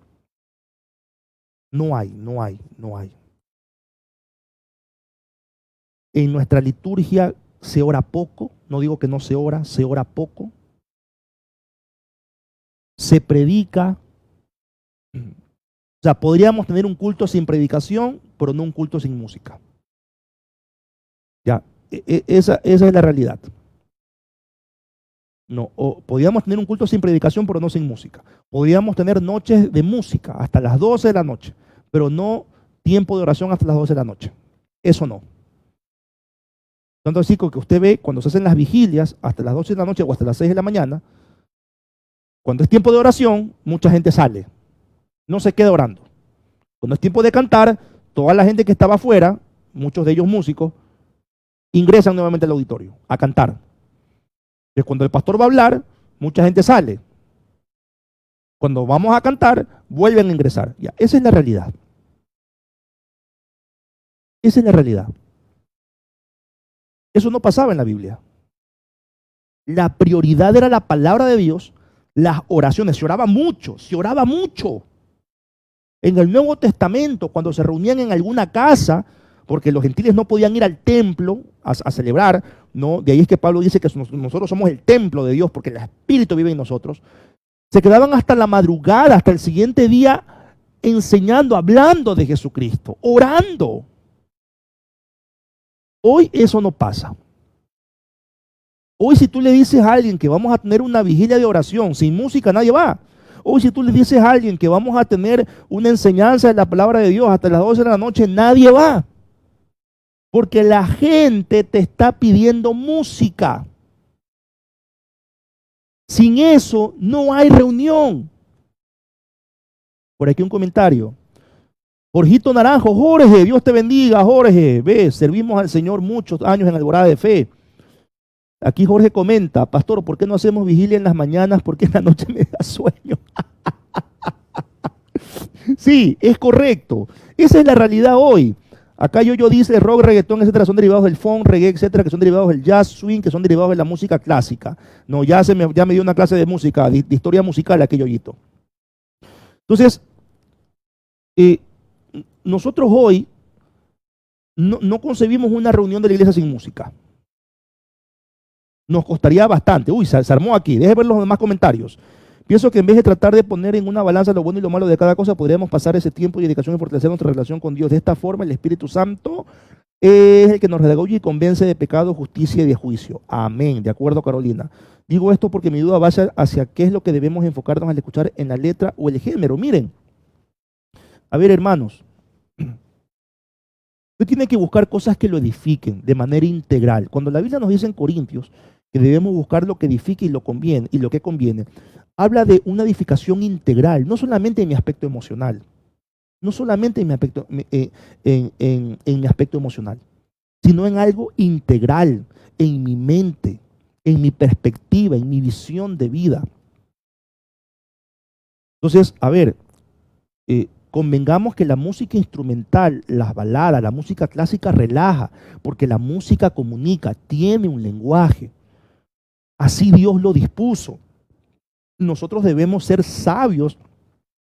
Speaker 1: No hay. En nuestra liturgia se ora poco, no digo que no se ora poco. Se predica. O sea, podríamos tener un culto sin predicación, pero no un culto sin música. Ya, esa es la realidad. No, o podríamos tener un culto sin predicación, pero no sin música. Podríamos tener noches de música hasta las 12 de la noche, pero no tiempo de oración hasta las 12 de la noche. Eso no. Tanto así que usted ve cuando se hacen las vigilias hasta las 12 de la noche o hasta las 6 de la mañana, cuando es tiempo de oración, mucha gente sale. No se queda orando. Cuando es tiempo de cantar, toda la gente que estaba afuera, muchos de ellos músicos, ingresan nuevamente al auditorio a cantar. Entonces, cuando el pastor va a hablar, mucha gente sale. Cuando vamos a cantar, vuelven a ingresar. Ya, esa es la realidad. Esa es la realidad. Eso no pasaba en la Biblia. La prioridad era la palabra de Dios, las oraciones. Se oraba mucho. En el Nuevo Testamento, cuando se reunían en alguna casa, porque los gentiles no podían ir al templo a celebrar, ¿no? De ahí es que Pablo dice que nosotros somos el templo de Dios, porque el Espíritu vive en nosotros. Se quedaban hasta la madrugada, hasta el siguiente día, enseñando, hablando de Jesucristo, orando. Hoy eso no pasa. Hoy si tú le dices a alguien que vamos a tener una vigilia de oración sin música, nadie va. Hoy si tú le dices a alguien que vamos a tener una enseñanza de la palabra de Dios hasta las 12 de la noche, nadie va. Porque la gente te está pidiendo música. Sin eso no hay reunión. Por aquí un comentario. Jorgito Naranjo, Jorge, Dios te bendiga, Jorge. Ve, servimos al Señor muchos años en Alborada de Fe. Aquí Jorge comenta, pastor, ¿por qué no hacemos vigilia en las mañanas? Porque en la noche me da sueño. Sí, es correcto. Esa es la realidad hoy. Acá yo dice rock, reggaetón, etcétera, son derivados del funk, reggae, etcétera, que son derivados del jazz, swing, que son derivados de la música clásica. No, ya me dio una clase de música, de historia musical aquel yoyito. Entonces, nosotros hoy no concebimos una reunión de la iglesia sin música. Nos costaría bastante. Uy, se armó aquí. Deje ver los demás comentarios. Pienso que en vez de tratar de poner en una balanza lo bueno y lo malo de cada cosa, podríamos pasar ese tiempo y dedicación y fortalecer nuestra relación con Dios. De esta forma, el Espíritu Santo es el que nos redarguye y convence de pecado, justicia y de juicio. Amén. De acuerdo, Carolina. Digo esto porque mi duda va hacia qué es lo que debemos enfocarnos al escuchar en la letra o el género. Miren. A ver, hermanos. Usted tiene que buscar cosas que lo edifiquen de manera integral. Cuando la Biblia nos dice en Corintios que debemos buscar lo que edifique y lo que conviene, habla de una edificación integral, no solamente en mi aspecto emocional, no solamente en mi aspecto emocional, sino en algo integral, en mi mente, en mi perspectiva, en mi visión de vida. Entonces, a ver, convengamos que la música instrumental, las baladas, la música clásica relaja, porque la música comunica, tiene un lenguaje. Así Dios lo dispuso. Nosotros debemos ser sabios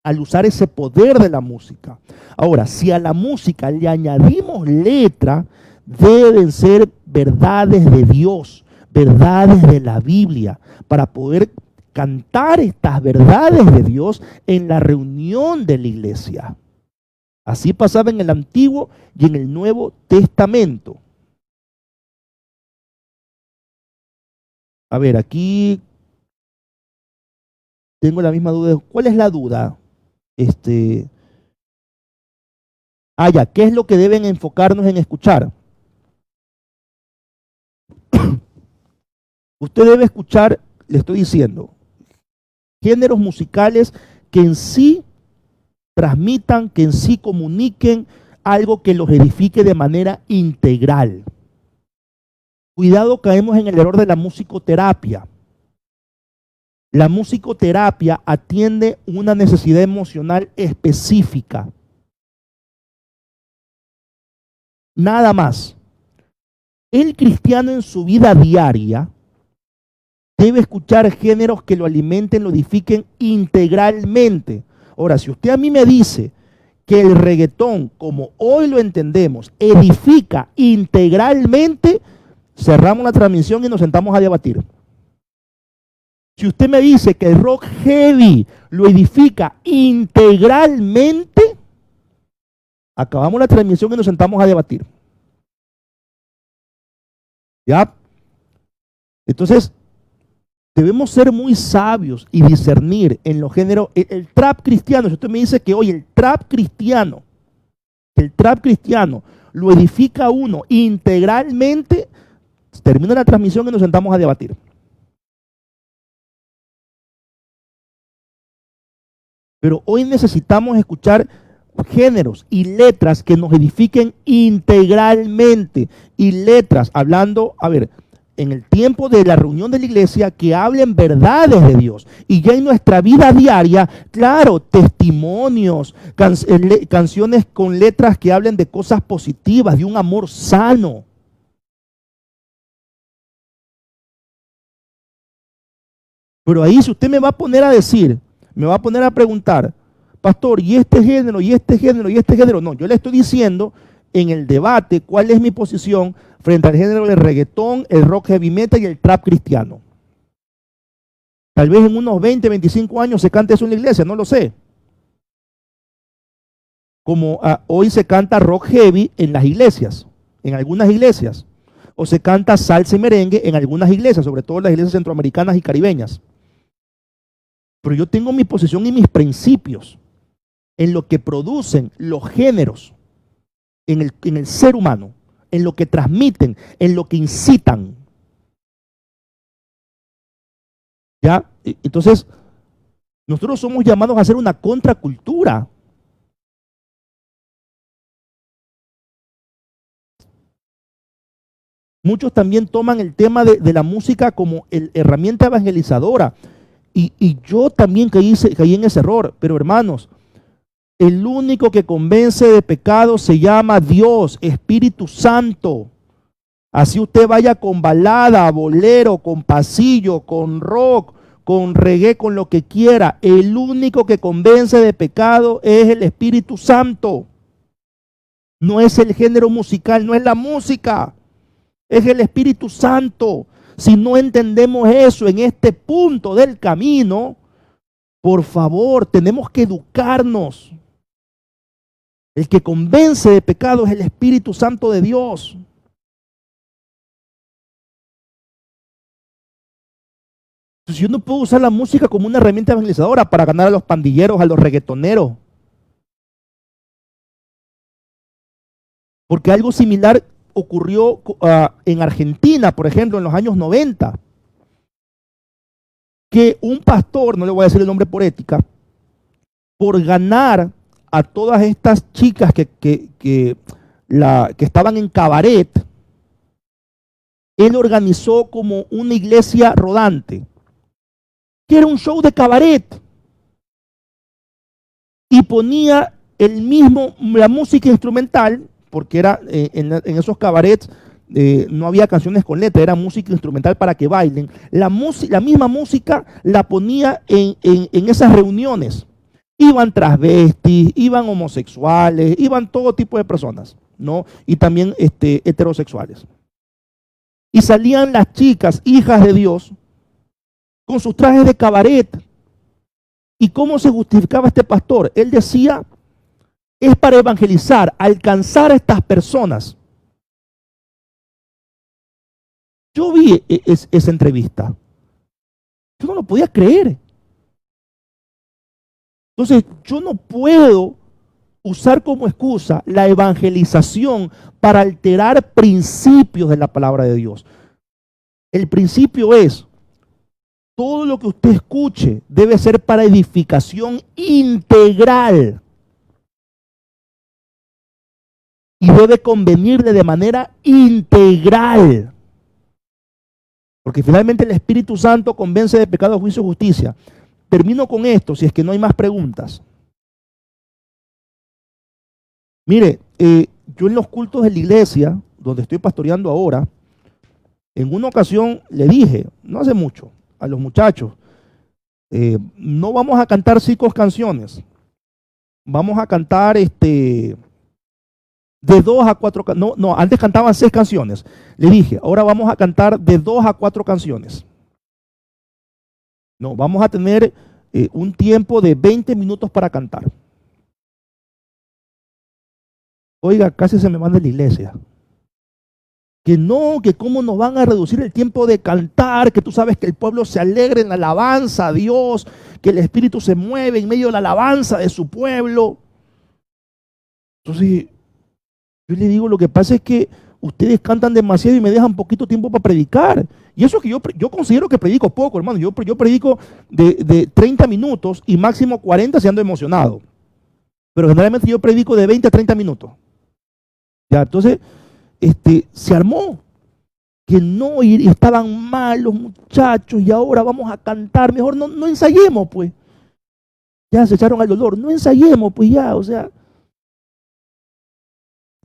Speaker 1: al usar ese poder de la música. Ahora, si a la música le añadimos letra, deben ser verdades de Dios, verdades de la Biblia, para poder cantar estas verdades de Dios en la reunión de la iglesia. Así pasaba en el Antiguo y en el Nuevo Testamento. A ver, aquí tengo la misma duda. ¿Cuál es la duda? Ya, ¿qué es lo que deben enfocarnos en escuchar? Usted debe escuchar, le estoy diciendo, géneros musicales que en sí transmitan, que en sí comuniquen algo que los edifique de manera integral. Cuidado, caemos en el error de la musicoterapia. La musicoterapia atiende una necesidad emocional específica. Nada más. El cristiano en su vida diaria debe escuchar géneros que lo alimenten, lo edifiquen integralmente. Ahora, si usted a mí me dice que el reggaetón, como hoy lo entendemos, edifica integralmente, cerramos la transmisión y nos sentamos a debatir. Si usted me dice que el rock heavy lo edifica integralmente, acabamos la transmisión y nos sentamos a debatir. ¿Ya? Entonces, debemos ser muy sabios y discernir en los géneros. El trap cristiano, si usted me dice que hoy el trap cristiano lo edifica uno integralmente, termina la transmisión y nos sentamos a debatir. Pero hoy necesitamos escuchar géneros y letras que nos edifiquen integralmente. Y letras, hablando, a ver, en el tiempo de la reunión de la iglesia, que hablen verdades de Dios. Y ya en nuestra vida diaria, claro, testimonios, canciones con letras que hablen de cosas positivas, de un amor sano. Pero ahí, si usted me va a poner a decir, me va a poner a preguntar, pastor, ¿y este género, y este género, y este género? No, yo le estoy diciendo en el debate cuál es mi posición frente al género del reggaetón, el rock heavy metal y el trap cristiano. Tal vez en unos 20, 25 años se cante eso en la iglesia, no lo sé. Como hoy se canta rock heavy en las iglesias, en algunas iglesias. O se canta salsa y merengue en algunas iglesias, sobre todo en las iglesias centroamericanas y caribeñas. Pero yo tengo mi posición y mis principios en lo que producen los géneros en el ser humano, en lo que transmiten, en lo que incitan. ¿Ya? Entonces, nosotros somos llamados a hacer una contracultura. Muchos también toman el tema de la música como herramienta evangelizadora. Y yo también caí en ese error. Pero hermanos, el único que convence de pecado se llama Dios, Espíritu Santo. Así usted vaya con balada, bolero, con pasillo, con rock, con reggae, con lo que quiera. El único que convence de pecado es el Espíritu Santo. No es el género musical, no es la música. Es el Espíritu Santo. Si no entendemos eso en este punto del camino, por favor, tenemos que educarnos. El que convence de pecado es el Espíritu Santo de Dios. Entonces, yo no puedo usar la música como una herramienta evangelizadora para ganar a los pandilleros, a los reggaetoneros. Porque algo similar ocurrió en Argentina, por ejemplo, en los años 90. Que un pastor, no le voy a decir el nombre por ética, por ganar a todas estas chicas que estaban en cabaret, él organizó como una iglesia rodante, que era un show de cabaret, y ponía la música instrumental, porque era en esos cabarets no había canciones con letra, era música instrumental para que bailen. La misma música la ponía en esas reuniones. Iban transvestis, iban homosexuales, iban todo tipo de personas, ¿no? Y también heterosexuales. Y salían las chicas, hijas de Dios, con sus trajes de cabaret. ¿Y cómo se justificaba este pastor? Él decía, es para evangelizar, alcanzar a estas personas. Yo vi esa entrevista. Yo no lo podía creer. Entonces, yo no puedo usar como excusa la evangelización para alterar principios de la palabra de Dios. El principio es, todo lo que usted escuche debe ser para edificación integral. Y debe convenirle de manera integral. Porque finalmente el Espíritu Santo convence de pecado, juicio y justicia. Termino con esto, si es que no hay más preguntas. Mire, yo en los cultos de la iglesia, donde estoy pastoreando ahora, en una ocasión le dije, no hace mucho, a los muchachos, no vamos a cantar 5 canciones, vamos a cantar de 2 a 4, no, antes cantaban 6 canciones. Le dije, ahora vamos a cantar de 2 a 4 canciones. No, vamos a tener un tiempo de 20 minutos para cantar. Oiga, casi se me manda la iglesia. Que no, que cómo nos van a reducir el tiempo de cantar, que tú sabes que el pueblo se alegre en la alabanza a Dios, que el Espíritu se mueve en medio de la alabanza de su pueblo. Entonces, yo le digo, lo que pasa es que ustedes cantan demasiado y me dejan poquito tiempo para predicar. Y eso que yo considero que predico poco, hermano. Yo predico de 30 minutos y máximo 40 si ando emocionado. Pero generalmente yo predico de 20 a 30 minutos. Ya, entonces, se armó. Que no, y estaban mal los muchachos y ahora vamos a cantar. Mejor no ensayemos, pues. Ya se echaron al dolor. No ensayemos, pues ya, o sea.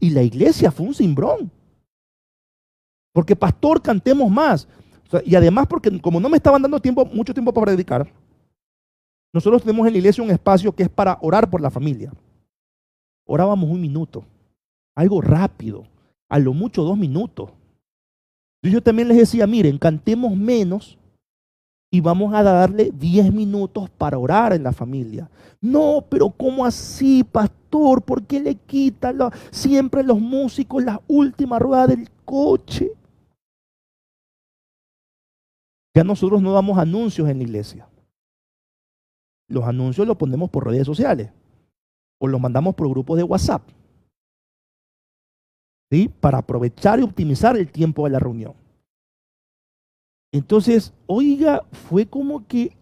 Speaker 1: Y la iglesia fue un cimbrón. Porque pastor, cantemos más. O sea, y además porque como no me estaban dando mucho tiempo para predicar, nosotros tenemos en la iglesia un espacio que es para orar por la familia. Orábamos 1 minuto. Algo rápido. A lo mucho 2 minutos. Y yo también les decía, miren, cantemos menos y vamos a darle 10 minutos para orar en la familia. No, pero ¿cómo así, pastor? ¿Por qué le quitan siempre los músicos la última rueda del coche? Ya nosotros no damos anuncios en la iglesia. Los anuncios los ponemos por redes sociales o los mandamos por grupos de WhatsApp. ¿Sí? Para aprovechar y optimizar el tiempo de la reunión. Entonces, oiga, fue como que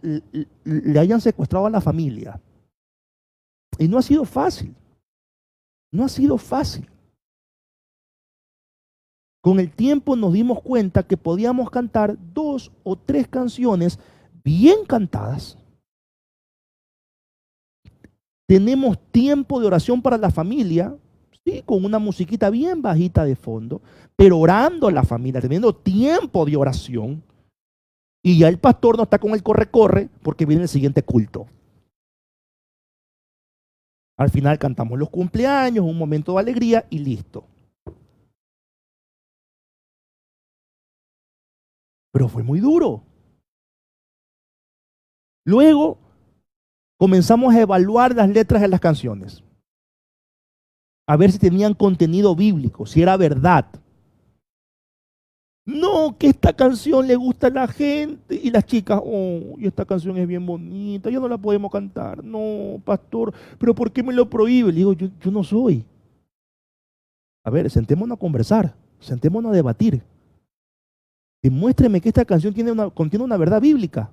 Speaker 1: le hayan secuestrado a la familia. Y no ha sido fácil. No ha sido fácil. Con el tiempo nos dimos cuenta que podíamos cantar 2 o 3 canciones bien cantadas. Tenemos tiempo de oración para la familia, sí, con una musiquita bien bajita de fondo, pero orando a la familia, teniendo tiempo de oración. Y ya el pastor no está con el corre-corre porque viene el siguiente culto. Al final cantamos los cumpleaños, un momento de alegría y listo. Pero fue muy duro. Luego comenzamos a evaluar las letras de las canciones. A ver si tenían contenido bíblico, si era verdad. No, que esta canción le gusta a la gente y las chicas, oh, y esta canción es bien bonita, ya no la podemos cantar. No, pastor, pero ¿por qué me lo prohíbe? Le digo, yo no soy. A ver, sentémonos a conversar, sentémonos a debatir. Demuéstreme que esta canción contiene una verdad bíblica.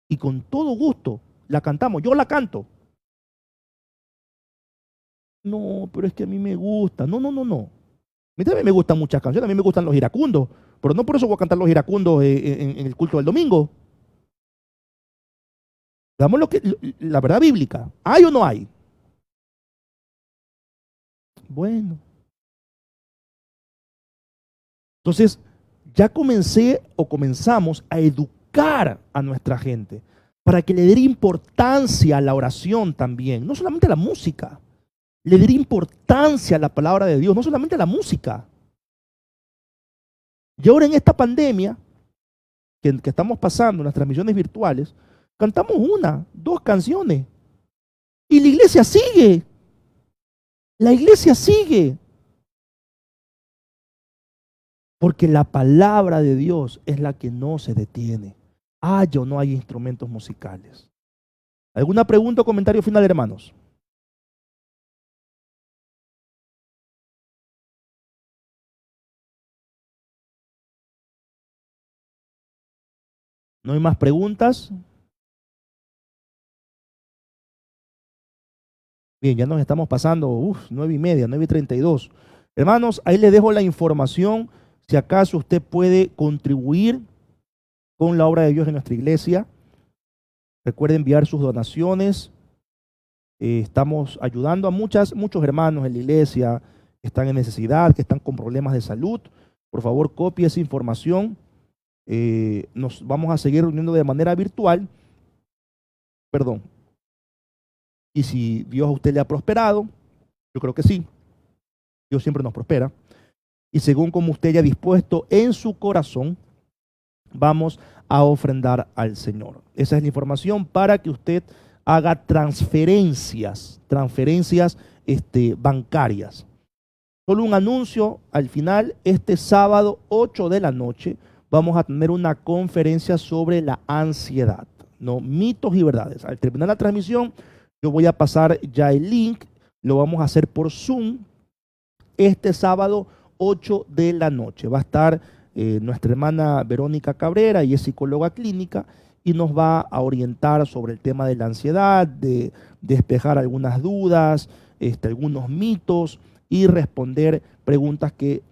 Speaker 1: Y con todo gusto la cantamos, yo la canto. No, pero es que a mí me gusta. No. A mí también me gustan muchas canciones, a mí me gustan los iracundos, pero no por eso voy a cantar los iracundos en el culto del domingo. Damos la verdad bíblica. ¿Hay o no hay? Bueno. Entonces, ya comenzamos a educar a nuestra gente para que le dé importancia a la oración también, no solamente a la música. Le dé importancia a la palabra de Dios, no solamente a la música. Y ahora en esta pandemia que estamos pasando en las transmisiones virtuales, cantamos 1, 2 canciones y la iglesia sigue. La iglesia sigue. Porque la palabra de Dios es la que no se detiene. Haya o no hay instrumentos musicales. ¿Alguna pregunta o comentario final, hermanos? ¿No hay más preguntas? Bien, ya nos estamos pasando, 9:30, 9:32. Hermanos, ahí les dejo la información. Si acaso usted puede contribuir con la obra de Dios en nuestra iglesia, recuerde enviar sus donaciones. Estamos ayudando a muchos hermanos en la iglesia que están en necesidad, que están con problemas de salud. Por favor, copie esa información. Nos vamos a seguir reuniendo de manera virtual. Perdón. Y si Dios a usted le ha prosperado, yo creo que sí. Dios siempre nos prospera. Y según como usted haya dispuesto en su corazón, vamos a ofrendar al Señor. Esa es la información para que usted haga transferencias bancarias. Solo un anuncio al final: este sábado 8 de la noche vamos a tener una conferencia sobre la ansiedad, ¿no? Mitos y verdades. Al terminar la transmisión, yo voy a pasar ya el link, lo vamos a hacer por Zoom este sábado 8 de la noche. Va a estar nuestra hermana Verónica Cabrera, y es psicóloga clínica, y nos va a orientar sobre el tema de la ansiedad, de despejar algunas dudas, algunos mitos y responder preguntas que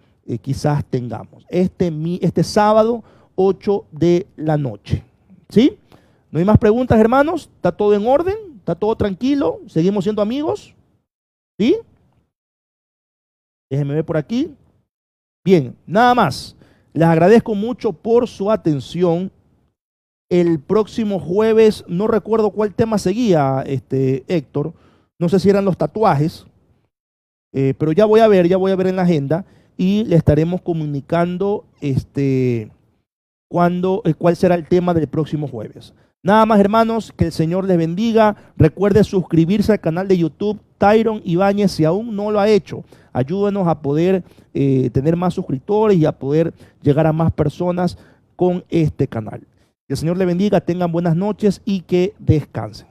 Speaker 1: quizás tengamos. Este sábado 8 de la noche. ¿Sí? ¿No hay más preguntas, hermanos? ¿Está todo en orden? ¿Está todo tranquilo? ¿Seguimos siendo amigos? ¿Sí? Déjenme ver por aquí. Bien, nada más. Les agradezco mucho por su atención. El próximo jueves, no recuerdo cuál tema seguía, Héctor. No sé si eran los tatuajes, pero ya voy a ver en la agenda, y le estaremos comunicando cuál será el tema del próximo jueves. Nada más, hermanos, que el Señor les bendiga. Recuerde suscribirse al canal de YouTube Tyron Ibáñez si aún no lo ha hecho. Ayúdenos a poder tener más suscriptores y a poder llegar a más personas con este canal. Que el Señor les bendiga, tengan buenas noches y que descansen.